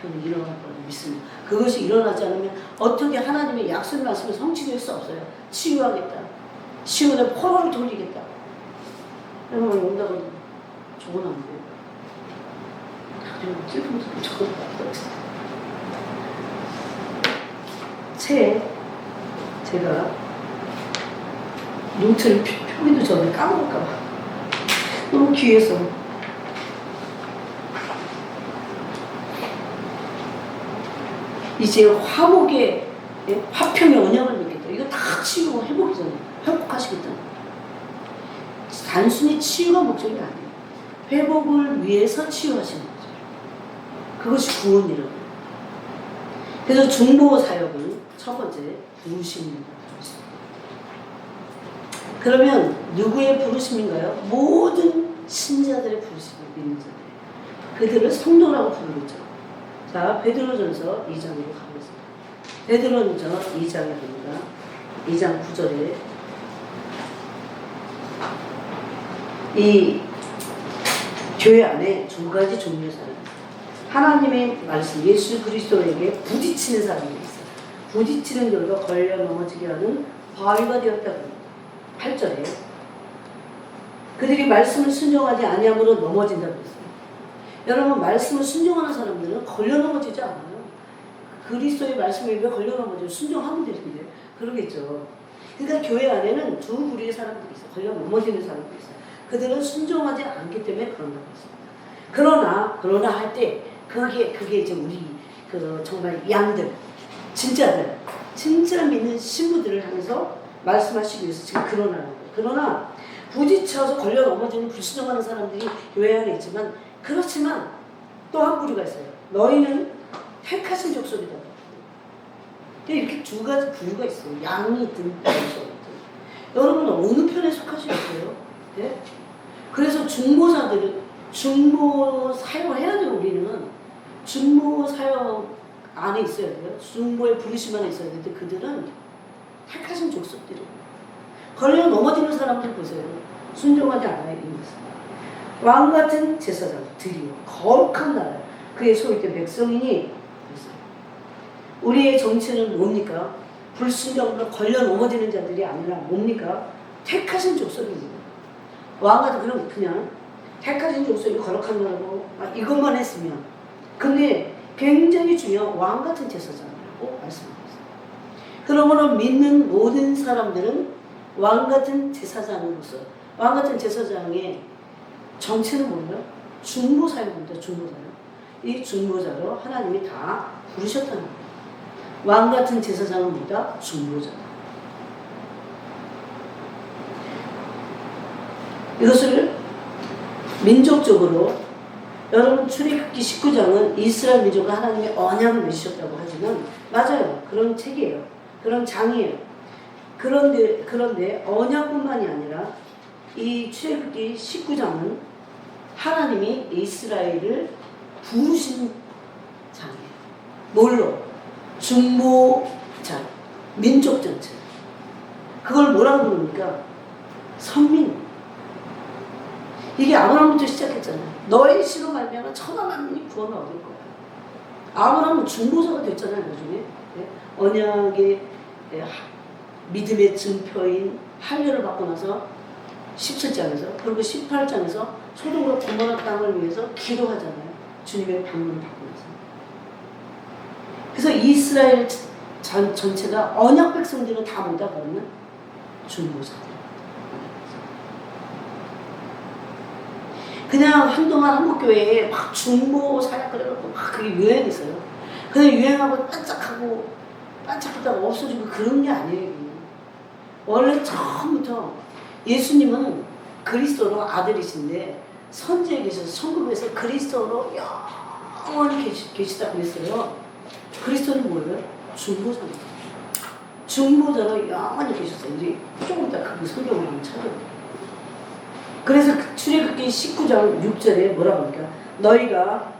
저는 일어날 거라고 믿습니다. 그것이 일어나지 않으면 어떻게 하나님의 약속 말씀을 성취될 수 없어요. 치유하겠다. 치유는 포로를 돌리겠다. 여러분 온다고 적어놓으면 돼요. 다들 찔끔찔끔 적어놓고 제가 노트를 표기도 전에 까먹을까봐 너무 귀해서 이제 화목의 화평의 언약을 맺겠다. 이거 다 치유고 회복이잖아요. 회복하시겠다. 단순히 치유가 목적이 아니에요. 회복을 위해서 치유하시는 거죠. 그것이 구원이라고. 그래서 중보 사역은 첫 번째 부르심입니다. 그러면 누구의 부르심인가요? 모든 신자들의 부르심을 믿는 자들. 그들을 성도라고 부르죠. 자, 베드로전서 2장으로 가보겠습니다. 베드로전서 2장에 봅니다. 2장 9절에 이 교회 안에 두 가지 종류의 사람. 하나님의 말씀, 예수 그리스도에게 부딪히는 사람이 있어요. 부딪히는 결과 걸려 넘어지게 하는 바위가 되었다고 합니다. 8절에 그들이 말씀을 순종하지 아니함으로 넘어진다고 했어요. 여러분, 말씀을 순종하는 사람들은 걸려 넘어지지 않아요. 그리스도의 말씀에 왜 걸려 넘어져요? 순종하면 되는데. 그러겠죠. 그러니까 교회 안에는 두 부류의 사람들이 있어요. 걸려 넘어지는 사람들이 있어요. 그들은 순종하지 않기 때문에 그런다고 했습니다. 그러나 할 때 그게 이제 우리 정말 양들, 진짜들, 진짜 믿는 신부들을 향해서 말씀하시기 위해서 지금 그러나는 거예요. 그러나 부딪혀서 걸려 넘어지는 불순종하는 사람들이 교회 안에 있지만, 그렇지만 또 한 부류가 있어요. 너희는 택하신 족속이다. 이렇게 두 가지 부류가 있어요. 양이 있든 족속이 있든. 여러분은 어느 편에 속하시겠어요? 네? 그래서 중보 사역을 해야 돼요. 우리는 중보 사역 안에 있어야 돼요. 중보의 부르심 안에 있어야 되는데 그들은 택하신 족속들이에요. 걸려 넘어지는 사람들 보세요. 순종하지 않아요. 왕 같은 제사장들이요. 거룩한 나라. 그의 소유된 백성이니. 우리의 정체는 뭡니까? 불순종으로 걸려 넘어지는 자들이 아니라 뭡니까? 택하신 족속입니다. 왕 같은 그냥 택하신 족속이 거룩한 나라고 이것만 했으면. 근데 굉장히 중요한 왕 같은 제사장이라고 말씀하셨어요. 그러므로 믿는 모든 사람들은 왕 같은 제사장으로서, 왕 같은 제사장의 정체는 뭐예요? 중보사역입니다. 중보사역. 이 중보자로 하나님이 다 부르셨다는 거예요. 왕 같은 제사장은 뭐다? 중보자. 이것을 민족적으로, 여러분 출애굽기 19장은 이스라엘 민족과 하나님의 언약을 맺으셨다고 하지만 맞아요. 그런 책이에요. 그런 장이에요. 그런데 언약뿐만이 아니라 이 출애굽기 19장은 하나님이 이스라엘을 부르신 장이에요. 뭘로? 중보자, 민족 전체. 그걸 뭐라고 부릅니까? 선민. 이게 아브라함부터 시작했잖아요. 너의 씨로 말미암아 천하 만민이 구원을 얻을 거야. 아브라함은 중보자가 됐잖아요. 나중에. 언약의 믿음의 증표인 할례를 받고 나서 17장에서 그리고 18장에서 소돔과 고모라 땅을 위해서 기도하잖아요. 주님의 방문을 받고 나서. 그래서 이스라엘 전체가 언약 백성들은 다 뭐다 그러면 중보자들. 그냥 한동안 한국교회에 막 중보 사역 그래갖고 막 그게 유행했어요. 그냥 유행하고 반짝하다가 없어지고 그런 게 아니에요. 원래 처음부터 예수님은 그리스도로 아들이신데 선지에 계셔서 천국에서 그리스도로 영원히 계시다 그랬어요. 그리스도는 뭐예요? 중보자입니다. 중보자로 영원히 계셨어요. 이제 조금 이따 그 성경을 한번 찾아볼게요. 그래서 출애굽기 19장 6절에 뭐라고 합니까? 너희가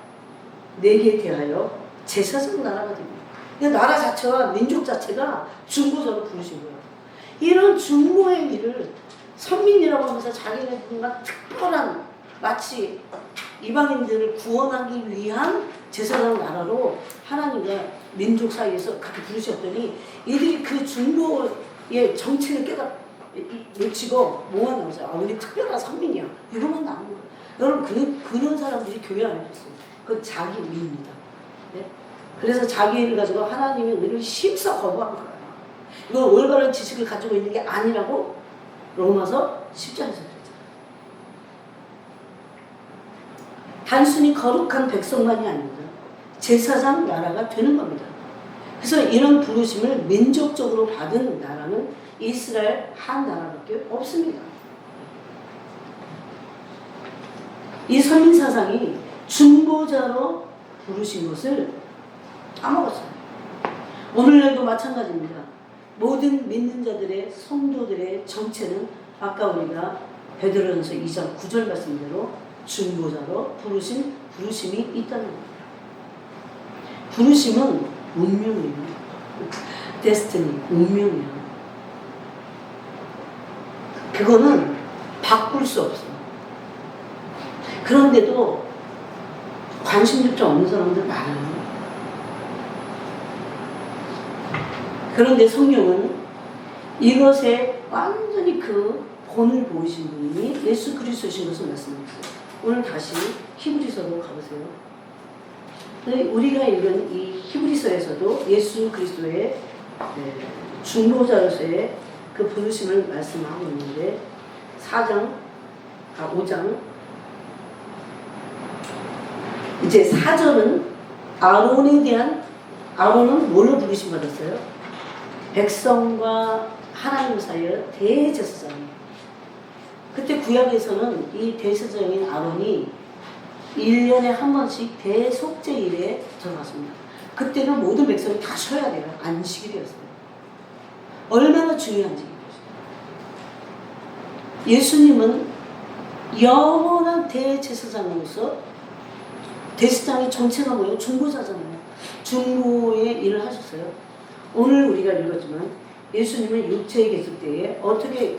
내게 대하여 제사장 나라가 됩니다. 나라 자체가 민족 자체가 중보자로 부르신 거예요. 이런 중보의 일을 선민이라고 하면서 자기네들과 특별한 마치 이방인들을 구원하기 위한 제사장 나라로 하나님과 민족 사이에서 그렇게 부르셨더니 이들이 그 중보의 정체를 외치고 뭐가 나오죠? 아, 우리 특별한 선민이야. 이거만 나오는 거예요. 여러분 그런 사람들이 교회 안에 있어요. 그건 자기 의입니다. 네? 그래서 자기 일을 가지고 하나님의 의를 힘써 거부한 거예요. 이건 올바른 지식을 가지고 있는 게 아니라고 로마서 10장에서 그랬잖아요. 단순히 거룩한 백성만이 아닙니다. 제사장 나라가 되는 겁니다. 그래서 이런 부르심을 민족적으로 받은 나라는 이스라엘 한 나라밖에 없습니다. 이 선민사상이 중보자로 부르신 것을 까먹었어요. 오늘날도 마찬가지입니다. 모든 믿는 자들의 성도들의 정체는 아까 우리가 베드로전서 2장 9절 말씀대로 중보자로 부르심이 있다는 겁니다. 부르심은 운명이에요. 데스티니, 운명이에요. 그거는 바꿀 수 없어요. 그런데도 관심조차 없는 사람들 많아요. 그런데 성령은 이것에 완전히 그 본을 보이신 분이 예수 그리스도신 것을 말씀하셨어요. 오늘 다시 히브리서로 가보세요. 우리가 읽은 이 히브리서에서도 예수 그리스도의 중보자로서의 그 부르심을 말씀하고 있는데 5장 이제 4절은 아론은 뭘로 부르심 받았어요? 백성과 하나님 사이의 대제사장이에요. 그때 구약에서는 이 대제사장인 아론이 1년에 한 번씩 대속죄일에 들어갔습니다. 그때는 모든 백성이 다 쉬어야 돼요. 안식일이었어요. 얼마나 중요한지. 예수님은 영원한 대제사장으로서 대제사장의 정체가 뭐예요? 중보자잖아요. 중보의 일을 하셨어요. 오늘 우리가 읽었지만 예수님은 육체에 계실 때에 어떻게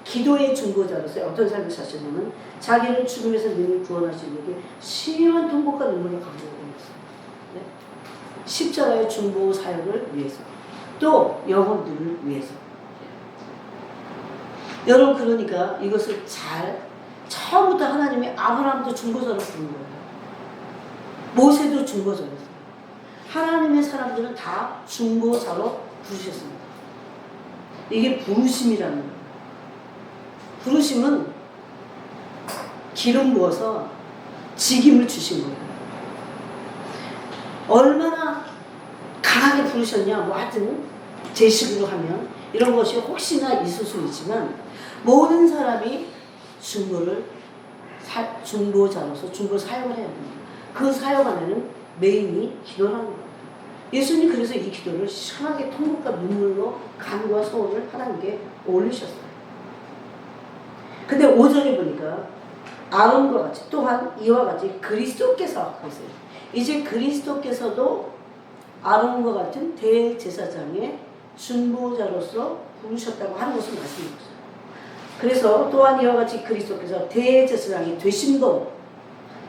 기도의 중보자로서 어떤 삶을 사셨냐면 자기를 죽음에서 능히 구원하시려고 심한 통곡과 눈물을 감수하고 있어요. 네? 십자가의 중보 사역을 위해서 또 영혼들을 위해서. 여러분 그러니까 이것을 처음부터 하나님이 아브라함도 중보자로 부른 거예요. 모세도 중보자였어요. 하나님의 사람들은 다 중보자로 부르셨습니다. 이게 부르심이라는 거예요. 부르심은 기름 부어서 직임을 주신 거예요. 얼마나 강하게 부르셨냐, 뭐 하여튼 제 식으로 하면 이런 것이 혹시나 있을 수 있지만 모든 사람이 중보자로서 중보 사역을 해야 됩니다. 그 사역 안에는 메인이 기도라는 거예요. 예수님 그래서 이 기도를 시원하게 통곡과 눈물로 간구와 소원을 하나님께 올리셨어요. 근데 5절에 보니까 아론과 같이 또한 이와 같이 그리스도께서 하세요. 이제 그리스도께서도 아론과 같은 대제사장의 중보자로서 부르셨다고 하는 것을 말씀드렸어요. 그래서 또한 이와 같이 그리스도께서 대제사장이 되심도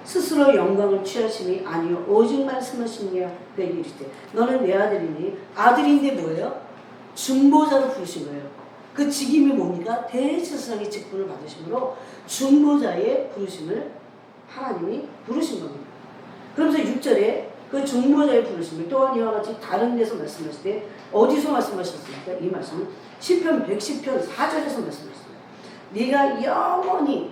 스스로 영광을 취하심이 아니요 오직 말씀하시니라 내게 이르시되 너는 내 아들이니 아들인데 뭐예요? 중보자로 부르신 거예요. 그 직임이 뭡니까? 대제사장의 직분을 받으심으로 중보자의 부르심을 하나님이 부르신 겁니다. 그러면서 6절에 그 중보자의 부르심을 또한 이와 같이 다른 데서 말씀하실 때 어디서 말씀하셨습니까? 이 말씀은 시편 110편 4절에서 말씀하셨습니다. 네가 영원히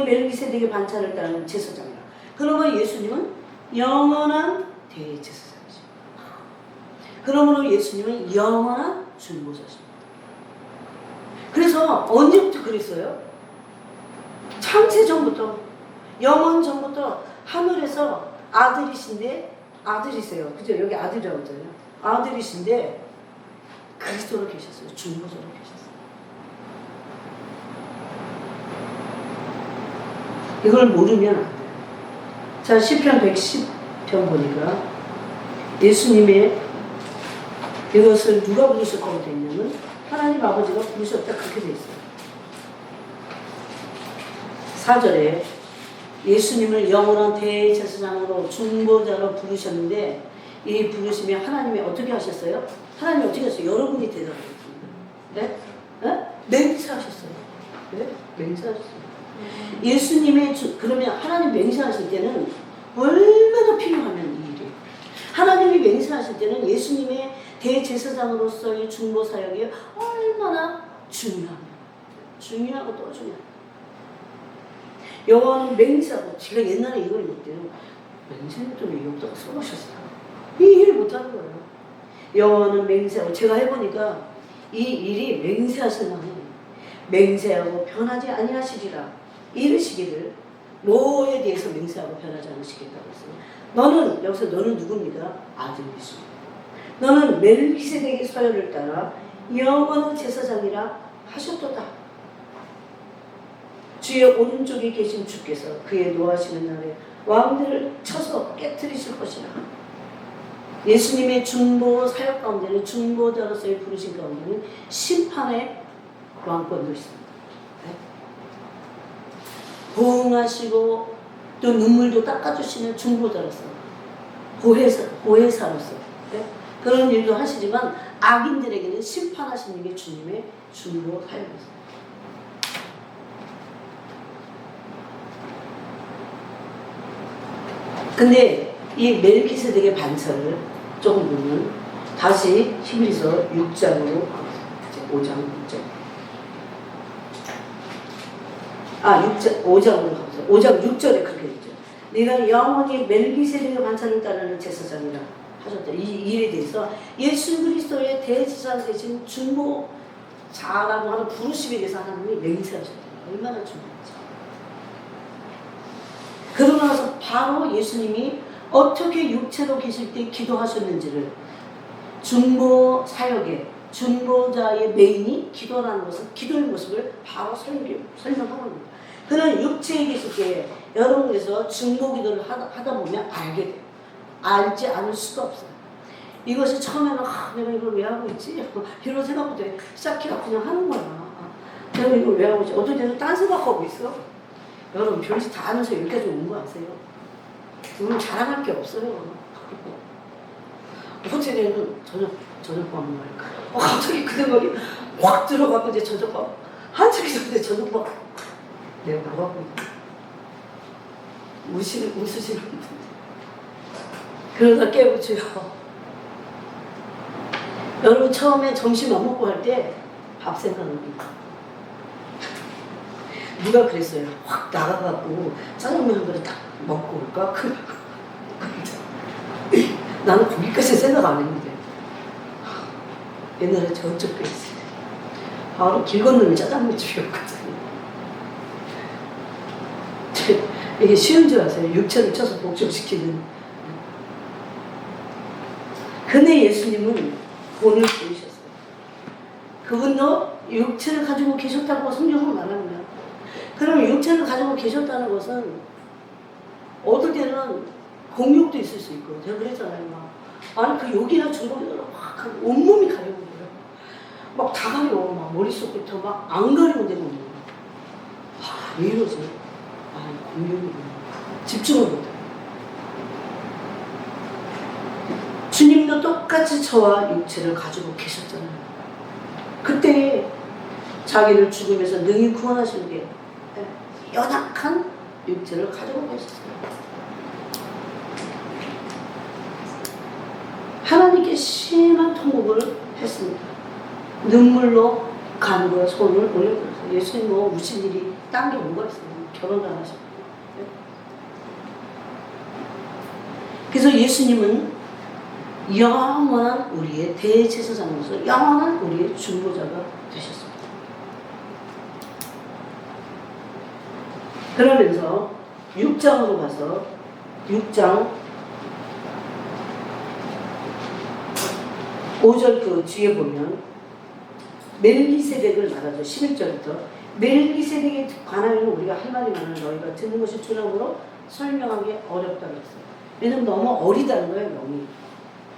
멜기세덱의 반차를 따르는 제사장이라. 그러면 예수님은 영원한 대제사장이죠. 그러므로 예수님은 영원한 중보자십니다. 그래서 언제부터 그랬어요? 창세 전부터, 영원 전부터 하늘에서 아들이신데, 아들이세요. 그죠? 여기 아들이라고 하잖아요. 아들이신데 그리스도로 계셨어요. 중보자로 계셨어요. 이걸 모르면 안 돼요. 자, 시편 110편 보니까 예수님의 이것을 누가 부르셨다고 되어 있냐면 하나님 아버지가 부르셨다 그렇게 되어 있어요. 4절에 예수님을 영원한 대제사장으로 중보자로 부르셨는데 이 부르심이 하나님이 어떻게 하셨어요? 하나님이 어떻게 하셨어요? 여러분이 대답하셨습니다. 네? 네? 맹세하셨어요. 네? 맹세하셨어요. 예수님의 그러면 하나님 맹세하실 때는 얼마나 필요하면 이 일이 하나님이 맹세하실 때는 예수님의 대제사장으로서의 중보 사역이 얼마나 중요하고 또 중요해요. 여호와는 맹세하고 제가 옛날에 이걸 못해요. 맹세는 또 여기다가 써놓으셨어요. 이 일을 못하는 거예요. 여호와는 맹세하고 제가 해보니까 이 일이 맹세하시는 하나님 맹세하고 변하지 아니하시리라 이르시기를 뭐에 대해서 맹세하고 변하지 않으시겠다고 했어요. 너는 여기서 너는 누굽니까? 아들이시오. 너는 멜기세덱의 서열을 따라 영원한 제사장이라 하셨도다. 주의 오른쪽에 계신 주께서 그의 노하시는 날에 왕들을 쳐서 깨뜨리실 것이라. 예수님의 중보 사역 가운데는 중보자로서의 부르신 가운데는 심판의 왕권도 있습니다. 네? 보응하시고 또 눈물도 닦아주시는 중보자로서 보혜사로서 네? 그런 일도 하시지만 악인들에게는 심판하시는 게 주님의 중보 사역이었습니다. 근데 이 멜기세덱의 반차를 조금 보면 다시 히브리서 6장으로 5장 6절 5장으로 가보세요. 5장 6절에 그렇게 있죠. 네가 영원히 멜기세덱의 반차를 따르는 제사장이라 하셨다. 이 일에 대해서 예수 그리스도의 대제사장 되신 중보자라고 하는 부르심에 대해서 하나님이 맹세하셨다. 얼마나 중요한지. 그러고 나서 바로 예수님이 어떻게 육체로 계실 때 기도하셨는지를 중보 사역에 중보자의 메인이 기도라는 것은 기도의 모습을 바로 설명하고 있습니다. 그는 육체에 계실 때 여러분께서 중보 기도를 하다 보면 알게 돼요. 알지 않을 수가 없어요. 이것이 처음에는 내가 이걸 왜 하고 있지? 이런 생각부터 시작해서 그냥 하는 거야. 내가 이걸 왜 하고 있지? 어떤 때는 딴 생각하고 있어. 여러분 별짓 다 하면서 여기까지 온 거 아세요? 오늘 자랑할 게 없어요. 어떻게 되면 저녁밥 먹을까? 갑자기 그 생각이 확 들어가고 이제 저녁밥 한참 있었는데 저녁밥 내가 나가고 웃으시는 분들 그러다 깨우쳐요. 여러분 처음에 점심 안 먹고 할 때 밥 생각납니다. 누가 그랬어요? 확 나가갖고 짜장면 한 그릇 딱 먹고 올까? 나는 거기까지 생각 안 했는데 옛날에 저쪽에 있어요. 바로 길 건너면 짜장면 집이었거든요. 이게 쉬운 줄 아세요? 육체를 쳐서 복종시키는. 근데 예수님은 본을 보이셨어요. 그분도 육체를 가지고 계셨다고 성경은 말합니다. 그럼 육체를 가지고 계셨다는 것은 어떨 때는 공욕도 있을 수 있고 제가 그랬잖아요. 아니 그 욕이나 중독이나 막 온몸이 가려운 거예요. 막 다 가려워. 막 막 머릿속부터 막 안 가리고 되는 거예요. 왜 이러지? 공룡이구나. 집중을 못해요. 주님도 똑같이 저와 육체를 가지고 계셨잖아요. 그때 자기를 죽음에서 능히 구원하신 게 연약한 육체를 가지고 계셨어요. 하나님께 심한 통곡을 했습니다. 눈물로 간과 손을 올려버렸어요. 예수님 뭐 우신 일이 딴 게 뭐가 있어요. 결혼도 안 하셨고. 그래서 예수님은 영원한 우리의 대제사장으로서 영원한 우리의 중보자가 되셨습니다. 그러면서 6장으로 가서 6장 5절 그 뒤에 보면 멜기세덱을 말하죠. 11절부터 멜기세덱에 관하여는 우리가 할 말이 많은 너희가 듣는 것이 주라므로 설명하기 어렵다고 했어요. 왜냐면 너무 어리다는 거예요. 영이.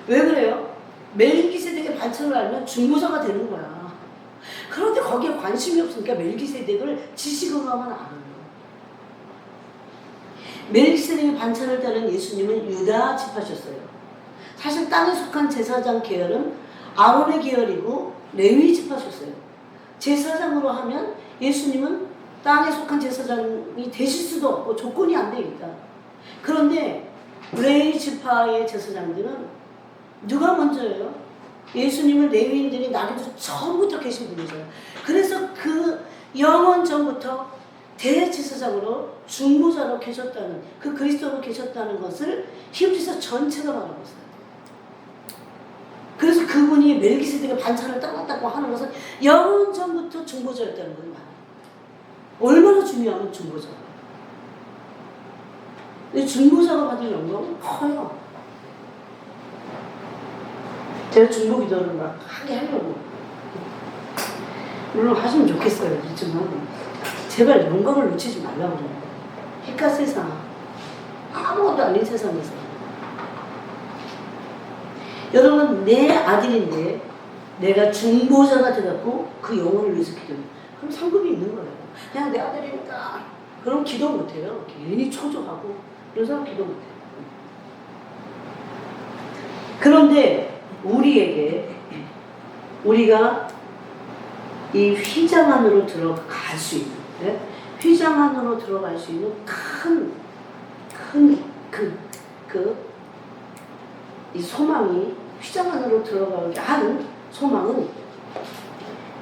왜 그래요? 멜기세덱의 반찬을 알면 중보자가 되는 거야. 그런데 거기에 관심이 없으니까 멜기세덱을 지식으로만 알아요. 멜기세덱의 반찬을 따른 예수님은 유다 지파셨어요. 사실 땅에 속한 제사장 계열은 아론의 계열이고 레위 지파셨어요. 제사장으로 하면 예수님은 땅에 속한 제사장이 되실 수도 없고 조건이 안 되니까. 그런데 레위 지파의 제사장들은 누가 먼저예요? 예수님은 레위인들이 나기도 처음부터 계신 분이잖아요. 그래서 그 영원 전부터 대제사장으로 중보자로 계셨다는 그 그리스도로 계셨다는 것을 히브리서 전체가 말하고 있어요. 그래서 그분이 멜기세덱의 반찬을 따랐다고 하는 것은 영원 전부터 중보자였다는 거예요. 얼마나 중요하면 중보자가. 근데 중보자가 받은 영광은 커요. 제가 중보 기도를 막 하게 하려고. 물론 하시면 좋겠어요. 그렇지만 제발 영광을 놓치지 말라고 그래요. 헷갈 세상. 아무것도 아닌 세상에서. 여러분 내 아들인데 내가 중보자가 돼갖고 그 영혼을 위해서 기도해요. 그럼 상급이 있는 거예요. 그냥 내 아들이니까 그럼 기도 못해요. 괜히 초조하고 이런 사람 기도 못해요. 그런데 우리가 이 휘장 안으로 들어갈 수 있는 휘장 안으로 들어갈 수 있는 이 소망이 휘장 안으로 들어가게 하는 소망은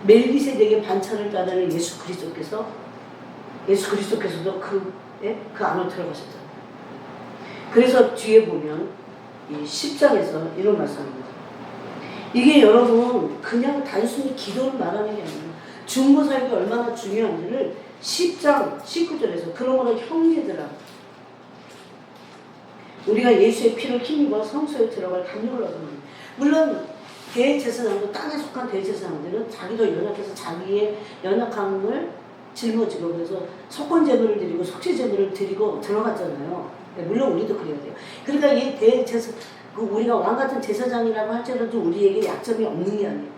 멜기세덱의 반찬을 따르는 예수 그리스도께서도 그 안으로 들어가셨잖아요. 그래서 뒤에 보면 이 10장에서 이런 말씀입니다. 이게 여러분 그냥 단순히 기도를 말하는 게 아니라 중보사역이 얼마나 중요한지를 10장 19절에서 그러므로 형제들아 우리가 예수의 피를 힘입어 성소에 들어갈 담력을 얻는 물론 대제사장도 땅에 속한 대제사장들은 자기도 연약해서 자기의 연약함을 짊어지고 그래서 속건제물을 드리고 속죄제물을 드리고 들어갔잖아요. 물론 우리도 그래야 돼요. 그러니까 이 우리가 왕같은 제사장이라고 할지라도 우리에게 약점이 없는 게 아니에요.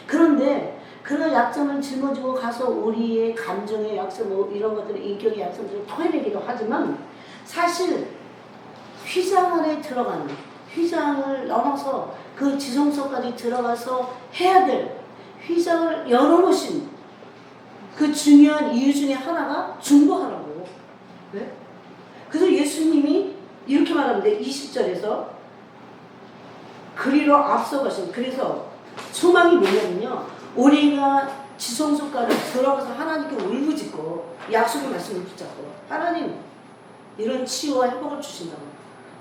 그런데 그런 약점을 짊어지고 가서 우리의 감정의 약점 이런 것들을 인격의 약점들을 토해내기도 하지만 사실 휘장 안에 들어가는 휘장을 넘어서 그 지성소까지 들어가서 해야 될 휘장을 열어놓으신 그 중요한 이유 중에 하나가 중보하라고. 네? 그래서 예수님이 이렇게 말하는데 20절에서 그리로 앞서가신 그래서 소망이 뭐냐면요. 우리가 지성소까지 들어가서 하나님께 울부짖고 약속의 말씀을 붙잡고 하나님 이런 치유와 회복을 주신다고.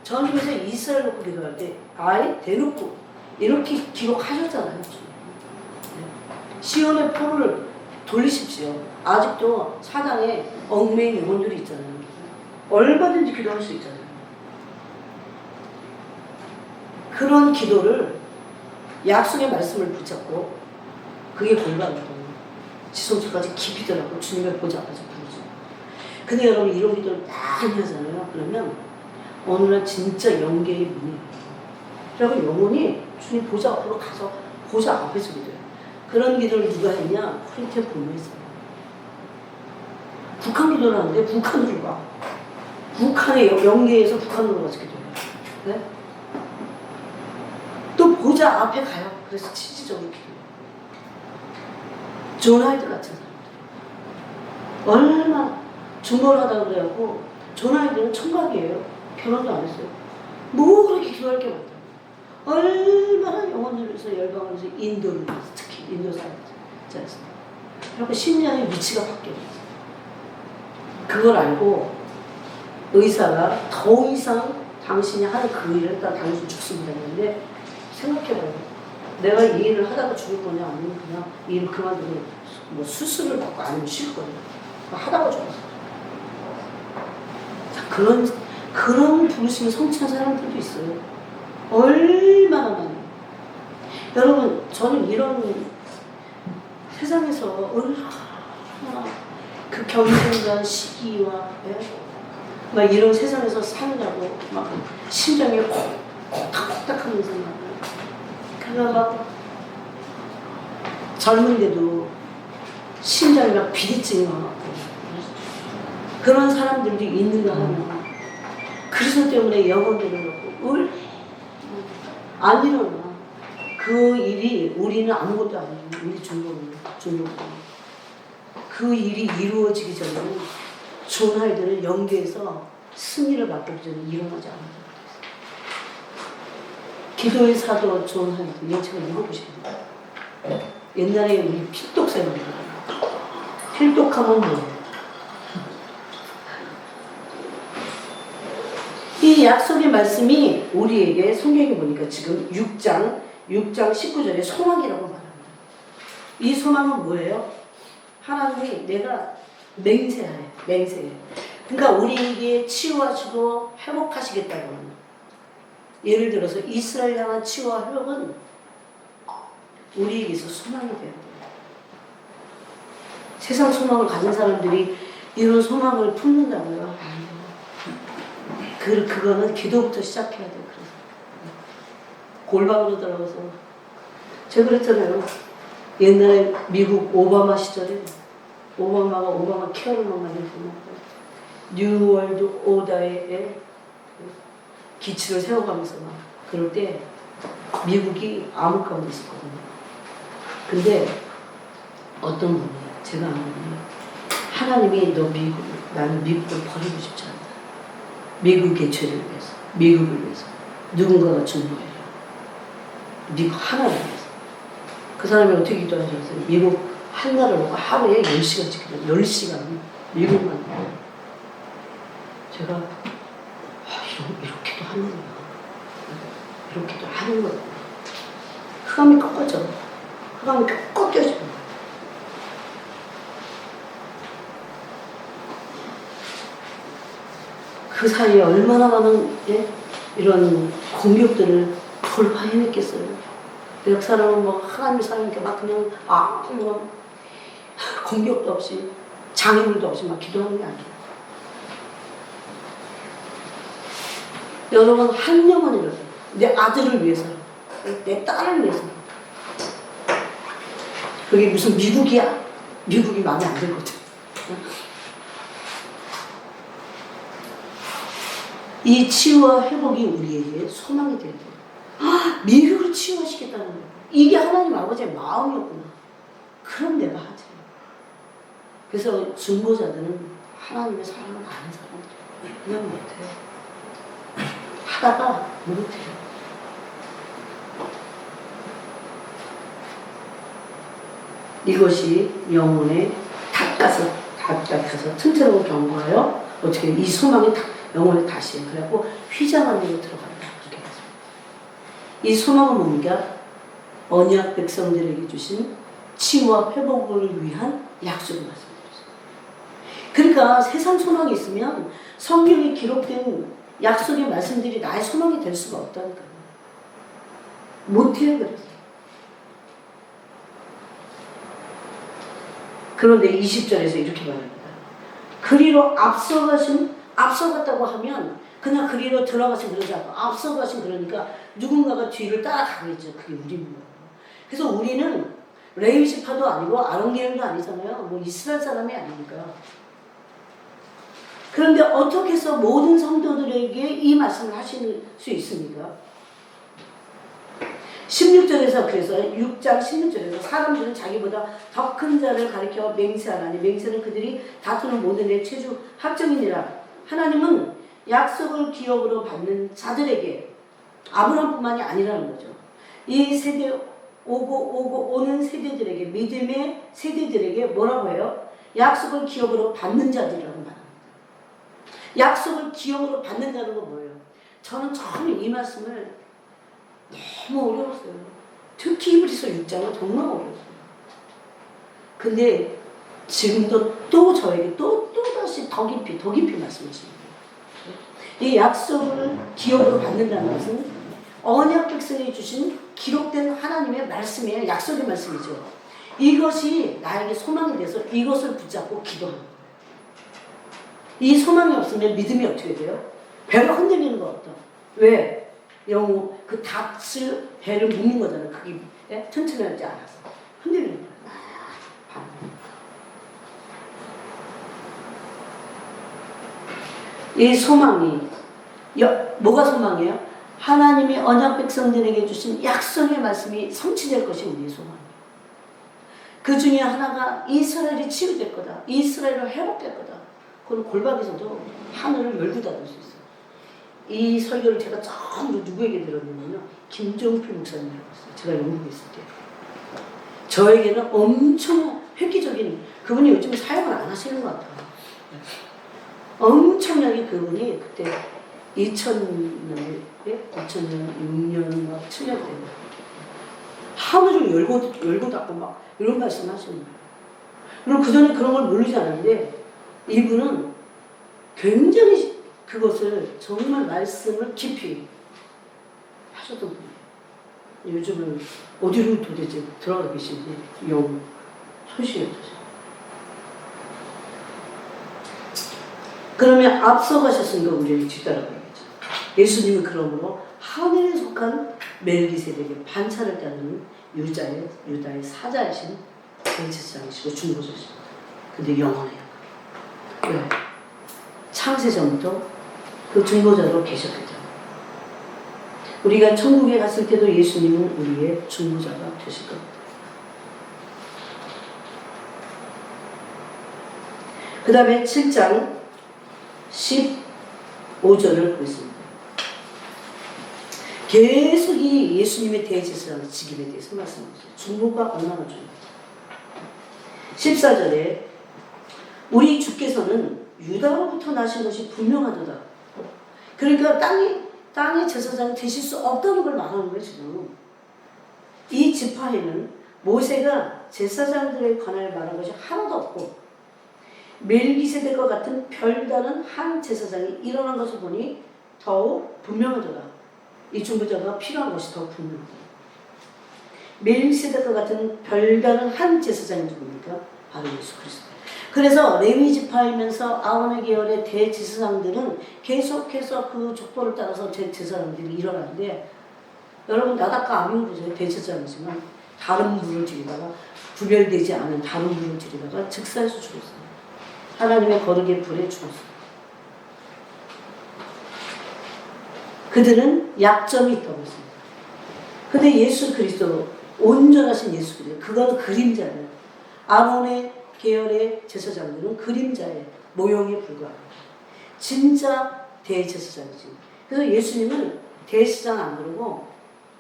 저는 그래서 이스라엘 놓고 기도할 때 아예 대놓고 이렇게 기록하셨잖아요. 시온의 포를 돌리십시오. 아직도 사당에 얽매인 영혼들이 있잖아요. 얼마든지 기도할 수 있잖아요. 그런 기도를 약속의 말씀을 붙잡고 그게 골반이거든요. 지성소까지 깊이 들어가고 주님의 보좌 앞에서 부르죠. 근데 여러분 이런 기도를 많이 하잖아요. 그러면 어느 날 진짜 영계의 문이 그리고 영혼이 주님 보좌 앞으로 가서 보좌 앞에서 기도해요. 그런 기도를 누가 했냐? 코린토 본부에서. 북한 기도를 하는데 북한으로 가. 북한의 영계에서 북한으로 가서 기도해요. 네? 또 보자 앞에 가요. 그래서 치지적으로 기도해요. 존 하이드 같은 사람들. 얼마나 중보를 하다가 그래갖고 존 하이드는 청각이에요. 결혼도 안 했어요. 뭐 그렇게 기도할 게 많다. 얼마나 영혼을 위해서 열방을 위해서 인도를 위해서 특히 인도 사람들. 그리고 10년의 위치가 바뀌었어요. 그걸 알고 의사가 더 이상 당신이 하는 그 일을 했다 당신 죽습니다 했는데 생각해봐요. 내가 이 일을 하다가 죽을 거냐 아니면 그냥 이 일을 그만두고 뭐 수술을 받고 아니면 쉴 거냐 하다가 죽었어. 그런 부르심을 성취한 사람들도 있어요. 얼마나 많이. 여러분 저는 이런 세상에서 얼마나 그 경쟁과 시기와 막 이런 세상에서 살려고 막 심장이 콕콕탁콕탁 하면서 막 그냥 막 젊은데도 심장이 막 비대증이 와갖고 그런 사람들도 있는가 하면 그리스도 때문에 영혼들을 갖고 안 일어나. 그 일이 우리는 아무것도 아니에요. 우리 중국은 그 일이 이루어지기 전에는 존 하이드는 연계에서 승리를 맛보기 전에 일어나지 않는다. 기도의 사도 존 하이드 이런 책을 읽어보십니다. 옛날에 우리 필독 생각해요. 필독하면 뭐예요? 이 약속의 말씀이 우리에게 성경에 보니까 지금 6장 19절에 소망이라고 말합니다. 이 소망은 뭐예요? 하나님이 내가 맹세해. 그러니까 우리에게 치유하시고 회복하시겠다고 합니다. 예를 들어서 이스라엘 향한 치유와 회복은 우리에게서 소망이 돼야 돼요. 세상 소망을 가진 사람들이 이런 소망을 품는다고요? 그거는 기도부터 시작해야 돼요. 그래서 골방으로 들어가서 제가 그랬잖아요. 옛날에 미국 오바마 시절에 오바마 케어를 많이 했고 뉴월드 오더의 기치를 세워가면서 막 그럴 때 미국이 암흑 가운데 있었거든요. 근데 어떤 분이 제가 아는 분이 하나님이 나는 미국을 버리고 싶지 않다. 미국의 죄를 위해서, 미국을 위해서 누군가가 중보해라. 미국 하나를 위해서. 그 사람이 어떻게 기도하셨어요? 미국 하나를 보고 하루에 10시간 지키죠. 10시간 미국만. 제가 이렇게도 하는구나. 이렇게도 하는 거야. 흑암이 꺾어져. 흑암이 꺾여져. 그 사이에 얼마나 많은 이런 공격들을 돌파해냈겠어요. 몇 사람은 뭐 하나님 사람이니까 막 그냥 뭐 공격도 없이 장애물도 없이 막 기도하는 게 아니에요. 여러분 한 영혼을 내 아들을 위해서, 내 딸을 위해서. 그게 무슨 미국이야? 미국이 마음에 안 들거든. 이 치유와 회복이 우리에게 소망이 돼야 돼요. 미국을 치유하시겠다는 거예요. 이게 하나님 아버지의 마음이었구나. 그럼 내가 하지. 그래서 중보자들은 하나님의 사랑을 아는 사람들 그냥 못해요. 하다가 못해요. 이것이 영혼의 닭같아서 튼튼하고 견고하여 어떻게 이 소망이 영혼에 다시 그래갖고 휘장 안으로 들어간다. 그렇게 했습니다. 이 소망은 뭡니까? 언약 백성들에게 주신 치유와 회복을 위한 약속을 말씀드렸어요. 그러니까 세상 소망이 있으면 성경에 기록된 약속의 말씀들이 나의 소망이 될 수가 없다니까요. 못해요. 그래서. 그런데 20절에서 이렇게 말합니다. 그리로 앞서갔다고 하면 그냥 그리로 들어가신 그러지 않고 앞서가신 그러니까 누군가가 뒤를 따라가겠죠. 그게 우리입니다. 그래서 우리는 레위 지파도 아니고 아론 계열도 아니잖아요. 뭐 이스라엘 사람이 아니니까. 그런데 어떻게 해서 모든 성도들에게 이 말씀을 하실 수 있습니까? 16절에서 그래서 6장 16절에서 사람들은 자기보다 더 큰 자를 가리켜 맹세하나니 맹세는 그들이 다투는 모든 의 최주 합정이니라. 하나님은 약속을 기업으로 받는 자들에게 아브라함뿐만이 아니라는 거죠. 이 세대 오고 오는 세대들에게 믿음의 세대들에게 뭐라고 해요? 약속을 기업으로 받는 자들이라고 말합니다. 약속을 기업으로 받는다는 건 뭐예요? 저는 처음에 이 말씀을 너무 어려웠어요. 특히 히브리서 6장은 정말 어려웠어요. 근데 지금도 또 저에게 또다시 더 깊이 말씀하십니다. 이 약속을 기업으로 받는다는 것은 언약 백성이 주신 기록된 하나님의 말씀이에요. 약속의 말씀이죠. 이것이 나에게 소망이 돼서 이것을 붙잡고 기도하는 거예요. 이 소망이 없으면 믿음이 어떻게 돼요? 배가 흔들리는 거 없다. 왜? 영우 그 닷을 배를 묶는 거잖아요. 그게 튼튼하지 않아서 흔들리는 거예요. 이 소망이 뭐가 소망이에요? 하나님이 언약 백성들에게 주신 약속의 말씀이 성취될 것이 우리의 소망이에요. 그 중에 하나가 이스라엘이 치유될 거다. 이스라엘을 회복될 거다. 그건 골방에서도 하늘을 열고 닫을 수 있어요. 이 설교를 제가 처음으로 누구에게 들었냐면요. 김종필 목사님이라고 했어요. 제가 영국에 있을 때. 저에게는 엄청 획기적인, 그분이 요즘 사역을 안 하시는 것 같아요. 엄청나게 그분이 그때 2000년, 6년, 7년 때 하늘을 열고 닫고 막 이런 말씀 하시는 거예요. 그리고 그 전에 그런 걸 모르지 않았는데 이분은 굉장히 그것을 정말 말씀을 깊이 하셨던 분이에요. 요즘은 어디로 도대체 들어가 계신지 영 소식이 없어요. 그러면 앞서가셨으니까 우리를 뒤따라가야죠. 예수님은 그러므로 하늘에 속한 멜기세덱의 반차를 따르는 유다의 사자이신 대제사장이시고 중보자이시고 근데 영원해요. 왜? 창세전부터 그 중보자로 계셨기 때문에 우리가 천국에 갔을 때도 예수님은 우리의 중보자가 되실 겁니다. 그 다음에 7장 15절을 보겠습니다. 계속 이 예수님의 대제사장 직임에 대해서 말씀하셨어요. 중보가 얼마나 중요한지. 14절에 우리 주께서는 유다로부터 나신 것이 분명하도다. 그러니까 땅의 제사장이 되실 수 없다는 걸 말하는 거예요. 지금 이 지파에는 모세가 제사장들에 관하여 말한 것이 하나도 없고 멜기세덱과 같은 별다른 한 제사장이 일어난 것을 보니 더욱 분명하도다. 이 중보자가 필요한 것이 더 분명하다. 멜기세덱과 같은 별다른 한 제사장이 누굽니까? 바로 예수 그리스도. 그래서 레위 지파이면서 아론의 계열의 대제사장들은 계속해서 그 족보를 따라서 제사장들이 일어나는데 여러분 나다카 아비후도 대제사장이지만 다른 물을 들이다가 구별되지 않은 다른 물을 들이다가 즉사해서 죽었어요. 하나님의 거룩의 불에 죽었어요. 그들은 약점이 있다고 했습니다. 근데 예수 그리스도 온전하신 예수 그리스도 그건 그림자예요. 아론의 계열의 제사장들은 그림자의 모형에 불과합니다. 진짜 대제사장이지. 그래서 예수님은 대제사장 안 그러고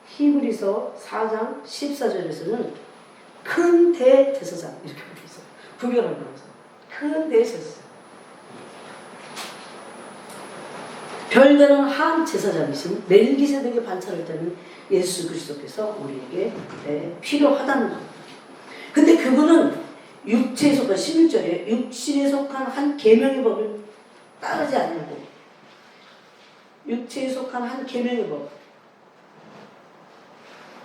히브리서 4장 14절에서는 큰 대제사장 이렇게 부르면서 구별하면서 큰 대제사장. 별다른 한 제사장이신 멜기세덱의 반차를 따는 예수 그리스도께서 우리에게 필요하다는 겁니다. 근데 그분은 육체에 속한 11절에 육신에 속한 한 계명의 법을 따르지 않고 육체에 속한 한 계명의 법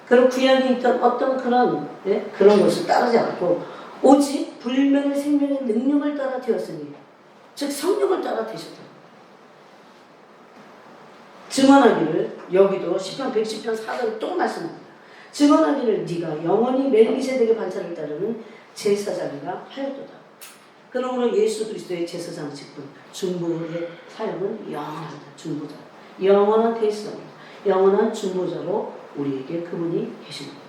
그런 구약에 있던 어떤 그런 것을 따르지 않고 오직 불멸의 생명의 능력을 따라 되었으니 즉 성령을 따라 되셨다. 증언하기를 여기도 시편 110편 4절을 또 말씀합니다. 증언하기를 네가 영원히 멜기세덱의 반차를 따르는 제사장이라 하였도다. 그러므로 예수 그리스도의 제사장 직분, 중보의 사역은 영원하다. 중보자, 영원한 대제사장이다. 영원한 중보자로 우리에게 그분이 계십니다.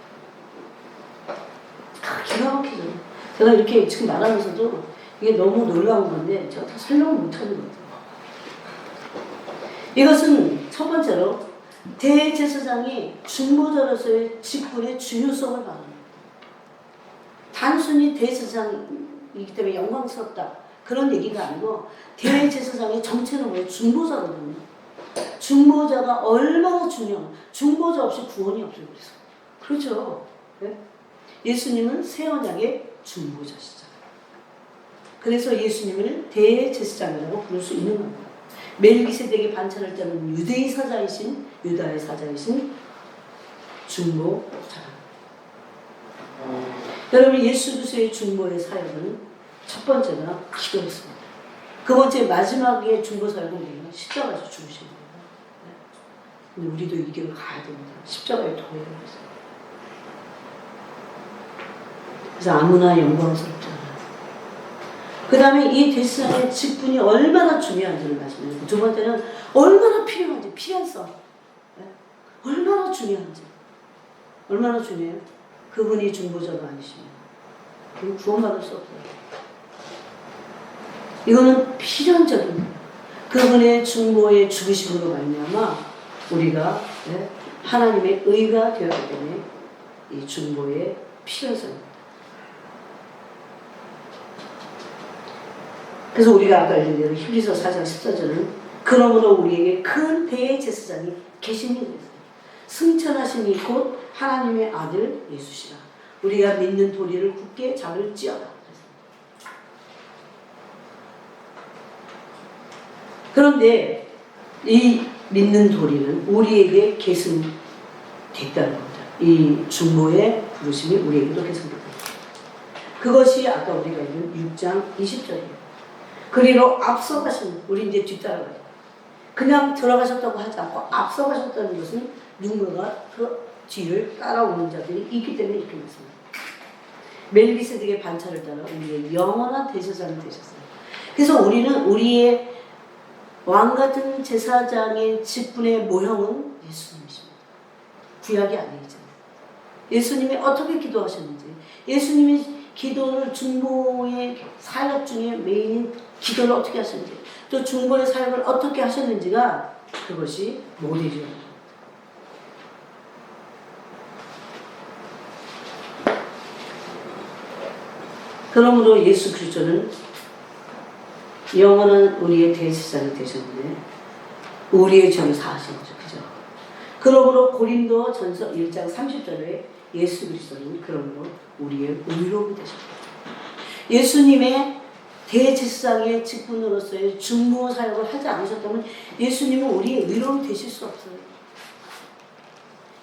기가 막히죠. 제가 이렇게 지금 말하면서도 이게 너무 놀라운 건데 제가 다 설명을 못하는 것 같아요. 이것은 첫 번째로 대제사장이 중보자로서의 직분의 중요성을 말합니다. 단순히 대제사장이기 때문에 영광스럽다 그런 얘기가 아니고 대제사장의 정체는 뭐예요? 중보자거든요. 중보자가 얼마나 중요한, 중보자 없이 구원이 없어요. 그렇죠. 네? 예수님은 새 언약의 중보자시죠. 그래서 예수님을 대제사장이라고 부를 수 있는 겁니다. 멜기세덱의 반차를 따르는 유대의 사자이신, 유다의 사자이신 중보자. 여러분, 예수 그리스도의 중보의 사역은 첫 번째가 기도였습니다. 그 번째 마지막에 중보 사역은 뭐예요? 십자가에서 죽으신 거예요. 근데 우리도 이 길을 가야 됩니다. 십자가의 도회를 해서. 그래서 아무나 영광스럽지 않아요. 그 다음에 이 대제사장의 직분이 얼마나 중요한지를 말씀드리고, 두 번째는 얼마나 필요한지, 필연성. 얼마나 중요한지. 얼마나 중요해요? 그분이 중보자가 아니시면 그건 구원받을 수 없어요. 이거는 필연적인 거예요. 그분의 중보의 죽으심으로 말미암아 우리가 하나님의 의가 되었기 때문에 이 중보의 필요성입니다. 그래서 우리가 아까 읽은 대로 히브리서 4장 14절은 그러므로 우리에게 큰 대제사장이 계시니 그랬어요. 승천하시니 곧 하나님의 아들 예수시라. 우리가 믿는 도리를 굳게 잡을지어다. 그런데 이 믿는 도리는 우리에게 계승됐다는 겁니다. 이 중보의 부르심이 우리에게도 계승됐다. 그것이 아까 우리가 읽은 6장 20절이에요. 그리로 앞서가신, 우리 이제 뒤따라가요. 그냥 들어가셨다고 하지 않고 앞서가셨다는 것은 누군가가 그 뒤를 따라오는 자들이 있기 때문에 이렇게 말씀합니다. 멜기세덱의 반차를 따라 우리의 영원한 대제사장이 되셨어요. 그래서 우리는 우리의 왕같은 제사장의 직분의 모형은 예수님이십니다. 구약이 아니잖아요. 예수님이 어떻게 기도하셨는지, 예수님이 기도를 중보의 사역 중에 메인인 기도를 어떻게 하셨는지, 또 중보의 사역을 어떻게 하셨는지가 그것이 모델이에요. 그러므로 예수 그리스도는 영원한 우리의 대제사장이 되셨는데 우리의 죄를 사하신 거죠. 그죠? 그러므로 고린도 전서 1장 30절에 예수 그리스도는 그러므로 우리의 의로움이 되셨다. 예수님의 대제사장의 직분으로서의 중보 사역을 하지 않으셨다면 예수님은 우리의 의로움이 되실 수 없어요.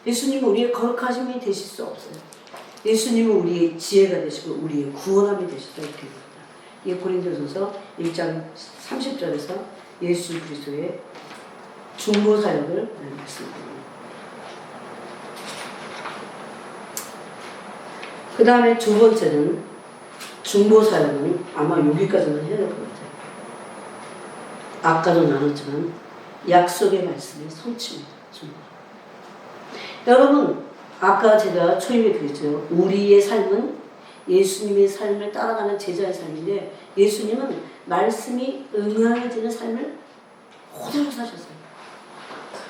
예수님은 우리의 거룩하심이 되실 수 없어요. 예수님은 우리의 지혜가 되시고 우리의 구원함이 되셨다. 이렇게 됩니다. 이 고린도전서 1장 30절에서 예수 그리스도의 중보 사역을 말씀드립니다. 그 다음에 두 번째는 중보 사역은 아마 여기까지는 해야 될 것 같아요. 아까도 나눴지만 약속의 말씀의 성취입니다. 중보. 여러분, 아까 제가 초입에 그랬죠. 우리의 삶은 예수님의 삶을 따라가는 제자의 삶인데 예수님은 말씀이 응하여지는 삶을 그대로 사셨어요.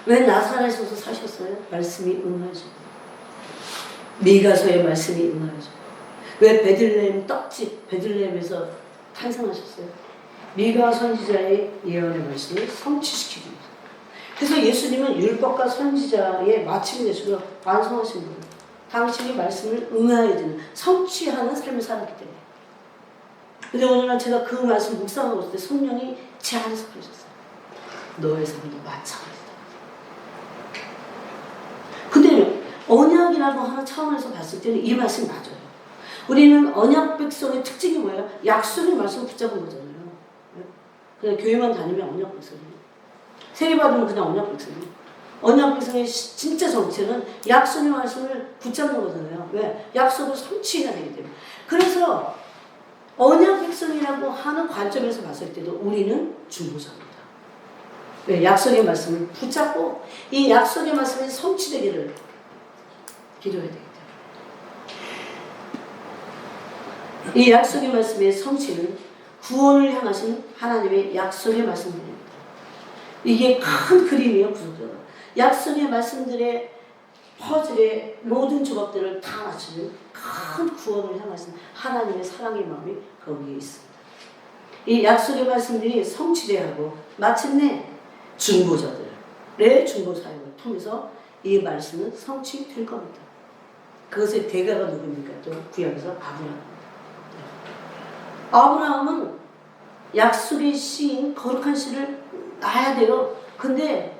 왜 나사렛에서 사셨어요? 말씀이 응하여졌어요. 미가서의 말씀이 응하여졌어요. 왜 베들레헴 떡집 베들레헴에서 탄생하셨어요? 미가 선지자의 예언의 말씀을 성취시키기 위해서. 그래서 예수님은 율법과 선지자의 마침이 되시고 완성하신 분이에요. 당신이 말씀을 응하여지는 성취하는 삶을 살았기 때문에. 근데 오늘날 제가 그 말씀 묵상하고 있을 때 성령이 제 안에서 그러셨어요. 너의 삶도 마찬가지다. 근데 언약이라고 하는 차원에서 봤을 때는 이 말씀이 맞아요. 우리는 언약 백성의 특징이 뭐예요? 약속의 말씀을 붙잡은 거잖아요. 그냥 교회만 다니면 언약 백성이에요. 세례받으면 그냥 언약 백성이에요. 언약 백성의 진짜 정체는 약속의 말씀을 붙잡는 거잖아요. 왜? 약속을 성취해야 되기 때문에. 그래서 언약 백성이라고 하는 관점에서 봤을 때도 우리는 중보자입니다. 왜? 약속의 말씀을 붙잡고 이 약속의 말씀이 성취되기를 기도해야 되기 때문에. 이 약속의 말씀의 성취는 구원을 향하신 하나님의 약속의 말씀입니다. 이게 큰 그림이에요. 구속자가. 약속의 말씀들의 퍼즐의 모든 조각들을 다 맞추는 큰 구원을 향하신 하나님의 사랑의 마음이 거기에 있습니다. 이 약속의 말씀들이 성취되어야 하고 마침내 중보자들의 중보 사역을 통해서 이 말씀은 성취될 겁니다. 그것의 대가가 누굽니까? 또 구약에서 아브라함은 약속의 씨인 거룩한 씨를 낳아야 돼요. 근데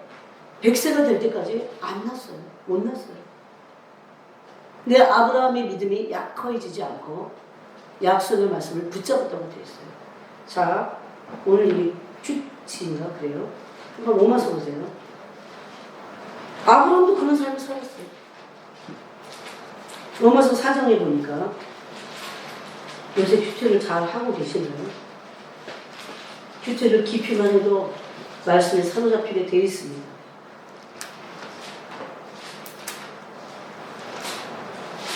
100세가 될 때까지 안 낳았어요. 못 낳았어요. 근데 아브라함의 믿음이 약해지지 않고 약속의 말씀을 붙잡았다고 되어 있어요. 자, 오늘 이 큐티인가 그래요? 한번 로마서 보세요. 아브라함도 그런 삶을 살았어요. 로마서 4장에 보니까 요새 큐티를 잘 하고 계시나요? 큐티를 깊이만 해도 말씀에 사로잡히게 되어 있습니다.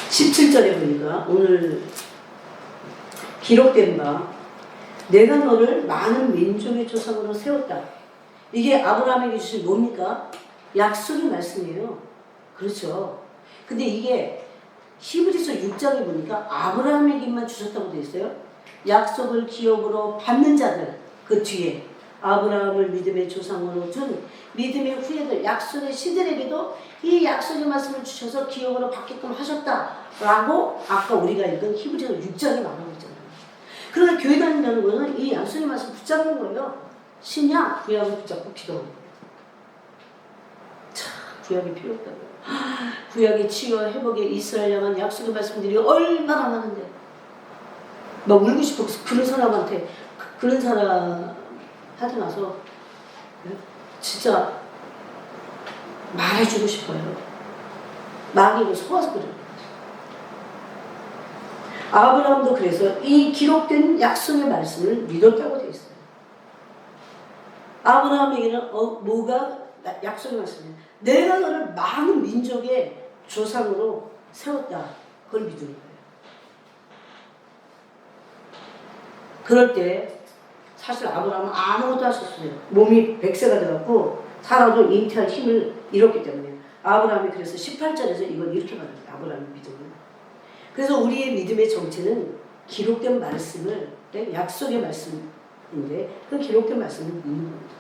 17절에 보니까 오늘 기록된 바 내가 너를 많은 민족의 조상으로 세웠다. 이게 아브라함에게 주신 뭡니까? 약속의 말씀이에요. 그렇죠. 근데 이게 히브리서 6장에 보니까 아브라함에게만 주셨다고 되어 있어요. 약속을 기업으로 받는 자들 그 뒤에 아브라함을 믿음의 조상으로 준 믿음의 후예들 약속의 시들에게도 이 약속의 말씀을 주셔서 기업으로 받게끔 하셨다라고 아까 우리가 읽은 히브리서 6장에 말하고 있잖아요. 그러나 교회 다닌다는 것은 이 약속의 말씀 붙잡는 거예요. 신약 구약을 붙잡고 기도하는 거예요. 참 구약이 필요 없다고요. 구약의 치유와 회복의 이스라엘 향한 약속의 말씀들이 얼마나 많은데 막 울고 싶어서 그런 사람한테 그런 사람 하고 나서 진짜 말해주고 싶어요. 마귀를 속아서 그래요. 아브라함도 그래서 이 기록된 약속의 말씀을 믿었다고 되어 있어요. 아브라함에게는 뭐가 약속의 말씀이에요. 내가 너를 많은 민족의 조상으로 세웠다. 그걸 믿는 거예요. 그럴 때 사실 아브라함은 아무것도 할 수 없어요. 몸이 100세가 돼갖고 살아도 잉태할 힘을 잃었기 때문에 아브라함이 그래서 18절에서 이걸 이렇게 말합니다. 아브라함의 믿음을. 그래서 우리의 믿음의 정체는 기록된 말씀을 약속의 말씀인데 그 기록된 말씀을 믿는 겁니다.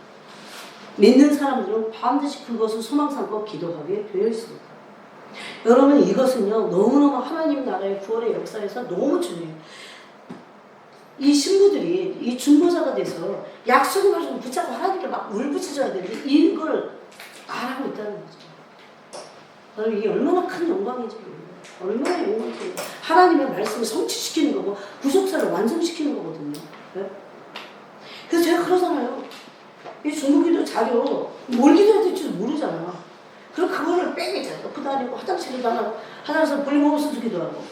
믿는 사람들은 반드시 그것을 소망 삼고 기도하게 되어 있습니다. 여러분 이것은요 너무너무 하나님 나라의 구원의 역사에서 너무 중요해요. 이 신부들이 이 중보자가 돼서 약속의 말씀을 붙잡고 하나님께 막 울부짖어야 되는데 이걸 안 하고 있다는 거죠. 여러분 이게 얼마나 큰 영광인지 얼마나 영광인지 하나님의 말씀을 성취시키는 거고 구속사를 완성시키는 거거든요. 네? 그래서 제가 그러잖아요. 이 중보기도 자료 뭘 기도해야 될지도 모르잖아. 그럼 그거를 빼게 넣고 다니고 화장실에도 안 하고 화장실에서 불멍없어도 기도하고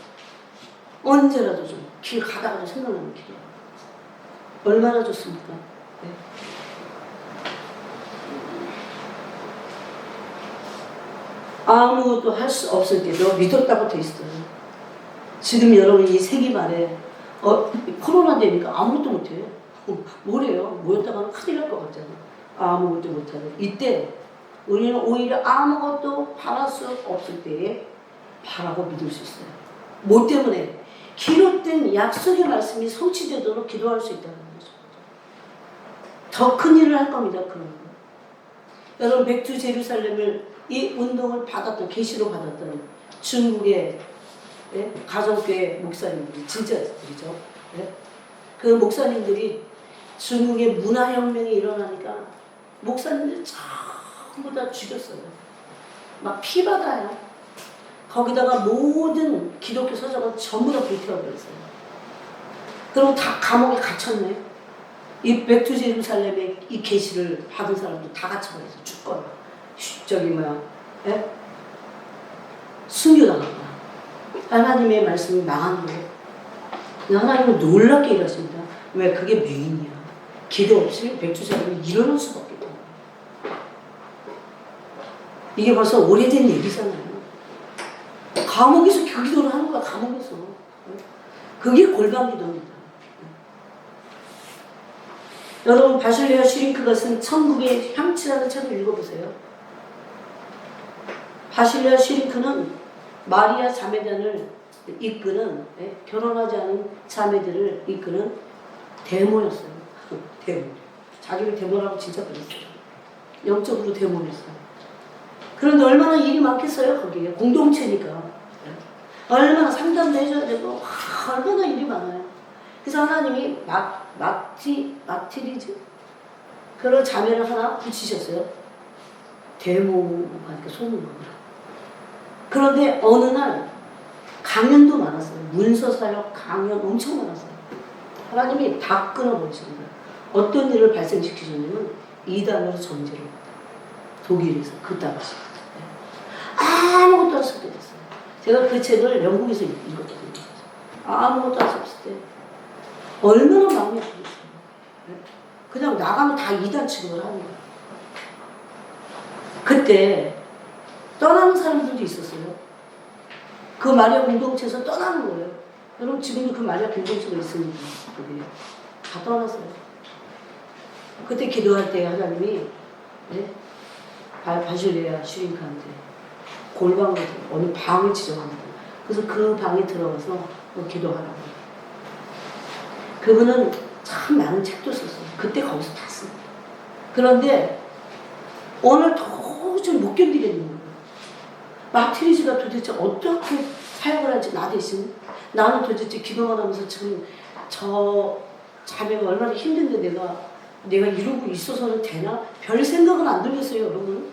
언제라도 좀 길 가다가도 생각나는 기도. 얼마나 좋습니까? 네. 아무것도 할 수 없을 때도 믿었다고 돼 있어요. 지금 여러분 이 세기 말에 코로나 되니까 아무것도 못해요. 뭐래요? 모였다가는 큰일 날 것 같잖아. 아무것도 못하는 이때 우리는 오히려 아무것도 바랄 수 없을 때에 바라고 믿을 수 있어요. 뭐 때문에? 기록된 약속의 말씀이 성취되도록 기도할 수 있다는 거죠. 더 큰 일을 할 겁니다. 그런 거. 여러분 백투 제루살렘을 이 운동을 받았던 계시로 받았던 중국의 가정교회 목사님들이 진짜들이죠. 그 목사님들이 중국의 문화혁명이 일어나니까 목사님들 전부 다 죽였어요. 막 피바다요. 거기다가 모든 기독교 서적은 전부 다 불태워버렸어요. 그리고 다 감옥에 갇혔네. 이 백투 제루살렘의 이 계시를 받은 사람도 다 갇혀버려서 죽거나 저기 뭐야, 예? 숨겨나가거나 하나님의 말씀이 망하는 거예요. 하나님은 놀랍게 일하십니다. 왜? 그게 메인이야. 기도 없이 백주자님이 일어날 수밖에 없고. 이게 벌써 오래된 얘기잖아요. 감옥에서 그 기도를 하는 거야, 감옥에서. 그게 골방 기도입니다. 여러분, 바실레아 슈링크가 쓴 천국의 향취라는 책을 읽어보세요. 바실레아 슈링크는 마리아 자매단을 이끄는, 결혼하지 않은 자매들을 이끄는 데모였어요. 데모. 자기를 데모라고 진짜 그랬어요. 영적으로 데모였어요. 그런데 얼마나 일이 많겠어요, 거기에. 공동체니까. 얼마나 상담도 해줘야 되고, 얼마나 일이 많아요. 그래서 하나님이 마티리즈? 그런 자매를 하나 붙이셨어요. 데모가 이렇게 솟는 거구나. 그런데 어느 날 강연도 많았어요. 문서사역 강연 엄청 많았어요. 하나님이 다 끊어버리신 거예요. 어떤 일을 발생시키셨냐면 이단으로 전제로 독일에서 그 당시 아무것도 할 수 없게 됐어요. 제가 그 책을 영국에서 읽었거든요. 아무것도 할 수 없을 때 얼마나 마음이 아프겠어요. 그냥 나가면 다 이단 취급을 하는 거예요. 그때 떠나는 사람들도 있었어요. 그 마리아 공동체에서 떠나는 거예요. 여러분 지금도 그 마리아 공동체가 있습니다. 거기에. 다 떠났어요. 그때 기도할 때 하나님이 바실레아 슈링크한테 골방으로 어느 방을 지정합니다. 그래서 그 방에 들어가서 기도하라고. 그분은 참 많은 책도 썼어요. 그때 거기서 다 씁니다. 그런데 오늘 도저히 못 견디겠는 거예요. 마티리즈가 도대체 어떻게 사역을 하지, 나 대신. 나는 도대체 기도만 하면서 지금 저 자매가 얼마나 힘든데 내가 이러고 있어서는 되나? 별 생각은 안 들겠어요, 여러분.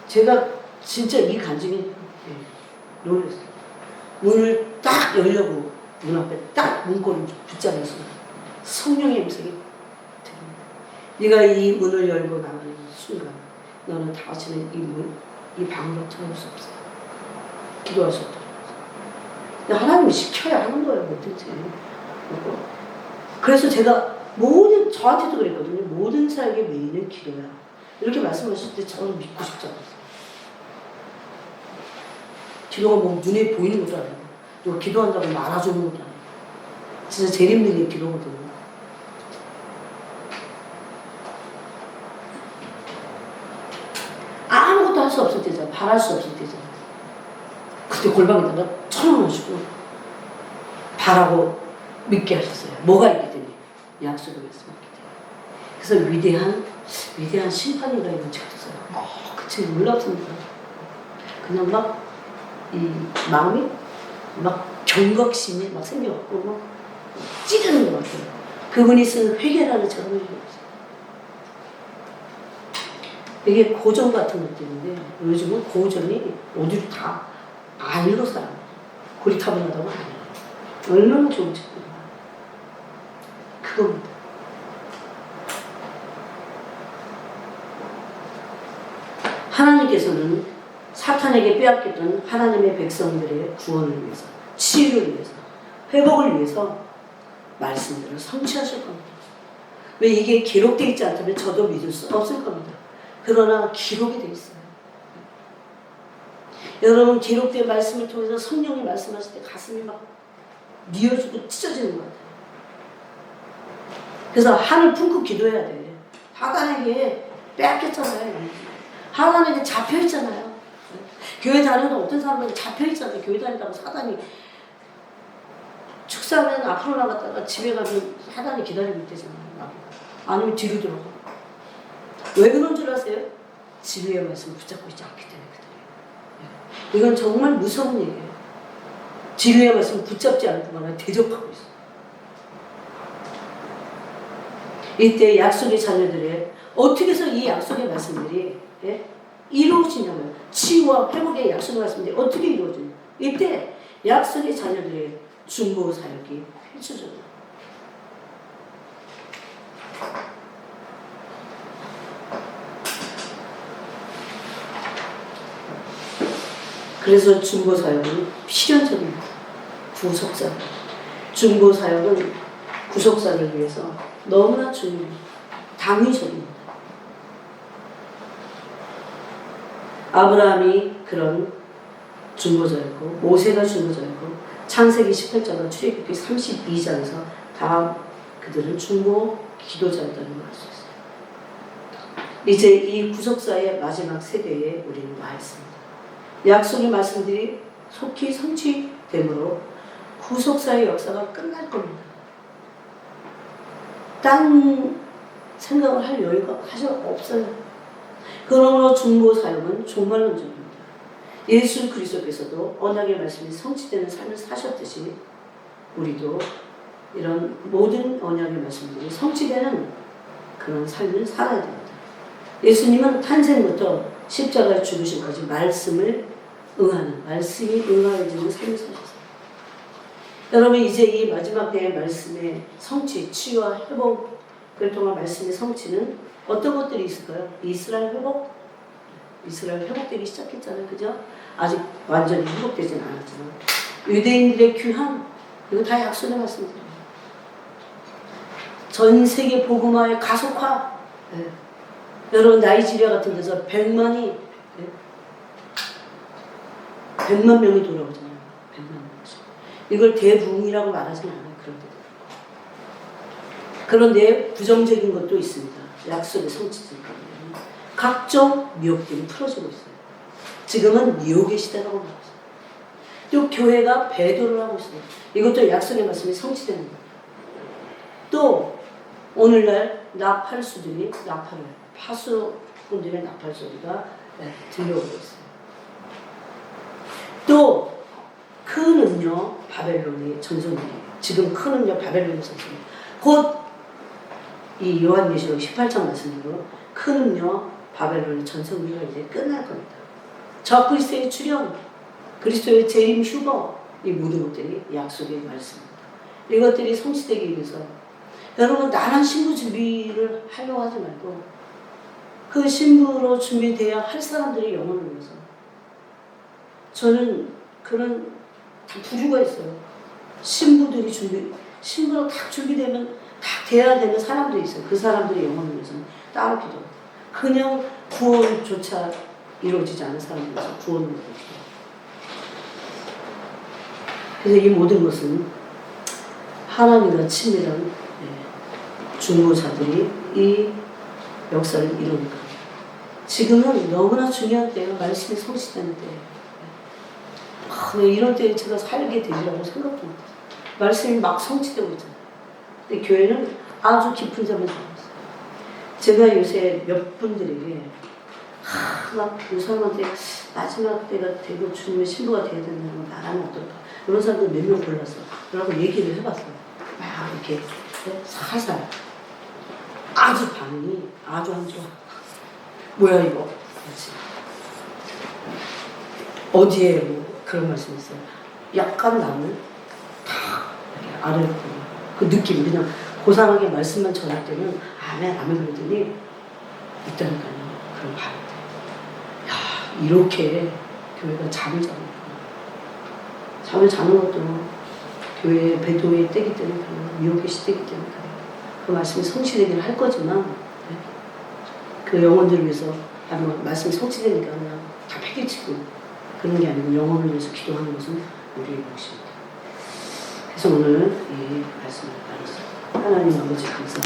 제가 진짜 이 간증이 놀랐어요. 문을 딱 열려고 문 앞에 딱 문고리를 붙잡아서 성령의 음성이 들립니다. 네가 이 문을 열고 나가는 순간 너는 다시는 이 방으로 들어올 수 없어요. 기도할 수 없다. 하나님이 시켜야 하는 거예요, 뭐든지. 그래서 제가 저한테도 그랬거든요. 모든 사역의 메인은 기도야. 이렇게 말씀하실 때 저는 믿고 싶지 않았어요. 기도가 뭐 눈에 보이는 것도 아니고, 또 기도한다고 말아주는 것도 아니고. 진짜 제일 힘든 게 기도거든요. 아무것도 할 수 없을 때잖아. 바랄 수 없을 때잖아. 그때 골방에다가 1,000원 주고 바라고 믿게 하셨어요. 뭐가 있기 때문에? 약속을 말씀하기 때문에. 그래서 위대한 심판인가 이런 책도 써요. 그 책 놀랍습니다. 그냥 막 이 마음이 막 경각심이 막 생겨갖고 막 찌르는 것 같아요. 그분이 쓴 회개라는 책을 읽어보세요. 이게 고전 같은 느낌인데 요즘은 고전이 어디로 다 안 읽어서 고리타분하다고 안 해요. 얼마나 좋은 책들이야. 그겁니다. 하나님께서는 사탄에게 빼앗겼던 하나님의 백성들의 구원을 위해서, 치유를 위해서, 회복을 위해서 말씀들을 성취하실 겁니다. 왜 이게 기록되어 있지 않다면 저도 믿을 수 없을 겁니다. 그러나 기록이 되어 있어요. 여러분 기록된 말씀을 통해서 성령이 말씀하실 때 가슴이 막 미어지고 찢어지는 것 같아요. 그래서 하늘 품고 기도해야 돼. 하나님에게 빼앗겼잖아요. 하나님에게 잡혀있잖아요. 교회 다녀도 어떤 사람은 잡혀있잖아요. 교회 다니다가 사단이 축사하면 앞으로 나갔다가 집에 가면 사단이 기다리고 있대잖아요. 아니면 뒤로 들어가. 왜 그런 줄 아세요? 진리의 말씀을 붙잡고 있지 않기 때문에 그래요. 이건 정말 무서운 얘기예요. 진리의 말씀을 붙잡지 않고만 대적하고 있어요. 이때 약속의 자녀들의 어떻게 해서 이 약속의 말씀들이 이루어지냐고요. 치유와 회복의 약속의 말씀들이 어떻게 이루어지냐. 이때 약속의 자녀들의 중보 사역이 펼쳐져요. 그래서 중보사역은 필연적입니다. 구속사. 중보사역은 구속사를 위해서 너무나 중요해요. 당위적입니다. 아브라함이 그런 중보자였고, 모세가 중보자였고, 창세기 18장과 출애굽기 32장에서 다 그들은 중보 기도자였다는 걸 알 수 있어요. 이제 이 구속사의 마지막 세대에 우리는 와 있습니다. 약속의 말씀들이 속히 성취되므로 구속사의 역사가 끝날 겁니다. 딴 생각을 할 여유가 사실 없어요. 그러므로 중보 사역은 종말론적입니다. 예수 그리스도께서도 언약의 말씀이 성취되는 삶을 사셨듯이 우리도 이런 모든 언약의 말씀들이 성취되는 그런 삶을 살아야 됩니다. 예수님은 탄생부터 십자가에 죽으심까지 말씀을 응하는, 말씀이 응하여지는 삶을 사셨어요. 여러분, 이제 이 마지막 때의 말씀의 성취, 치유와 회복을 통한 말씀의 성취는 어떤 것들이 있을까요? 이스라엘 회복? 이스라엘 회복되기 시작했잖아요. 그죠? 아직 완전히 회복되지는 않았지만. 유대인들의 귀환, 이거 다 약속의 말씀들이에요. 전 세계 복음화의 가속화. 네. 여러분, 나이지리아 같은 데서 100만 명이 돌아오잖아요. 100만 명. 이걸 대부흥이라고 말하지는 않아요. 그런데 부정적인 것도 있습니다. 약속의 성취들 때문에 각종 미혹들이 풀어지고 있어요. 지금은 미혹의 시대라고 말합니다. 또 교회가 배도를 하고 있어요. 이것도 약속의 말씀이 성취되는 거예요. 또 오늘날 나팔수들이 파수꾼들의 나팔 소리가 들려오고 있어요. 또 큰 음료 바벨론의 전성기예요. 지금 큰 음료 바벨론의 전성기. 곧 이 요한계시록 18장 말씀대로 큰 음료 바벨론의 전성기가 이제 끝날 겁니다. 적그리스도의 출현, 그리스도의 재림 휴거, 이 모든 것들이 약속의 말씀입니다. 이것들이 성취되기 위해서 여러분, 나란 신부 준비를 하려고 하지 말고 그 신부로 준비되어야 할 사람들의 영혼을 위해서, 저는 그런 다 부류가 있어요. 신부들이 신부로 딱 준비되면 딱 돼야 되는 사람들이 있어요. 그 사람들의 영혼을 위해서는 따로 기도합니다. 그냥 구원조차 이루어지지 않은 사람들 위해서 구원을 기도합니다. 그래서 이 모든 것은 하나님과 친밀한 중보자들이 이 역사를 이루니까 지금은 너무나 중요한 때예요. 말씀이 성취되는 때예요. 이런 때에 제가 살게 되리라고 생각도 못했어요. 말씀이 막 성취되고 있잖아요. 근데 교회는 아주 깊은 잠을 자고 있어요. 제가 요새 몇 분들에게 막 이 사람한테 마지막 때가 되고 주님의 신부가 되어야 된다는 걸 말하면 어떨까? 이런 사람들 몇 명 골랐어. 그러고 얘기를 해봤어요. 막 이렇게 살살. 아주 반응이 아주 안 좋아. 뭐야 이거? 그렇지. 어디에 뭐 그런 말씀이 있어요. 약간 나는 다 아래로 그 느낌, 그냥 고상하게 말씀만 전할 때는 아멘 그러더니 있다니까요. 그런 반응들. 야, 이렇게 교회가 잠을 자는 거야. 잠을 자는 것도 교회의 배도의 때기 때문에 미혹의 시대이기 때문에 그 말씀이 성취되기는 할 거지만 그 영혼들을 위해서 말씀이 성취되니까 그냥 다 폐기치고 그런 게 아니고 영혼을 위해서 기도하는 것은 우리의 몫입니다. 그래서 오늘 이 말씀을 나눴습니다. 하나님 아버지 감사합니다.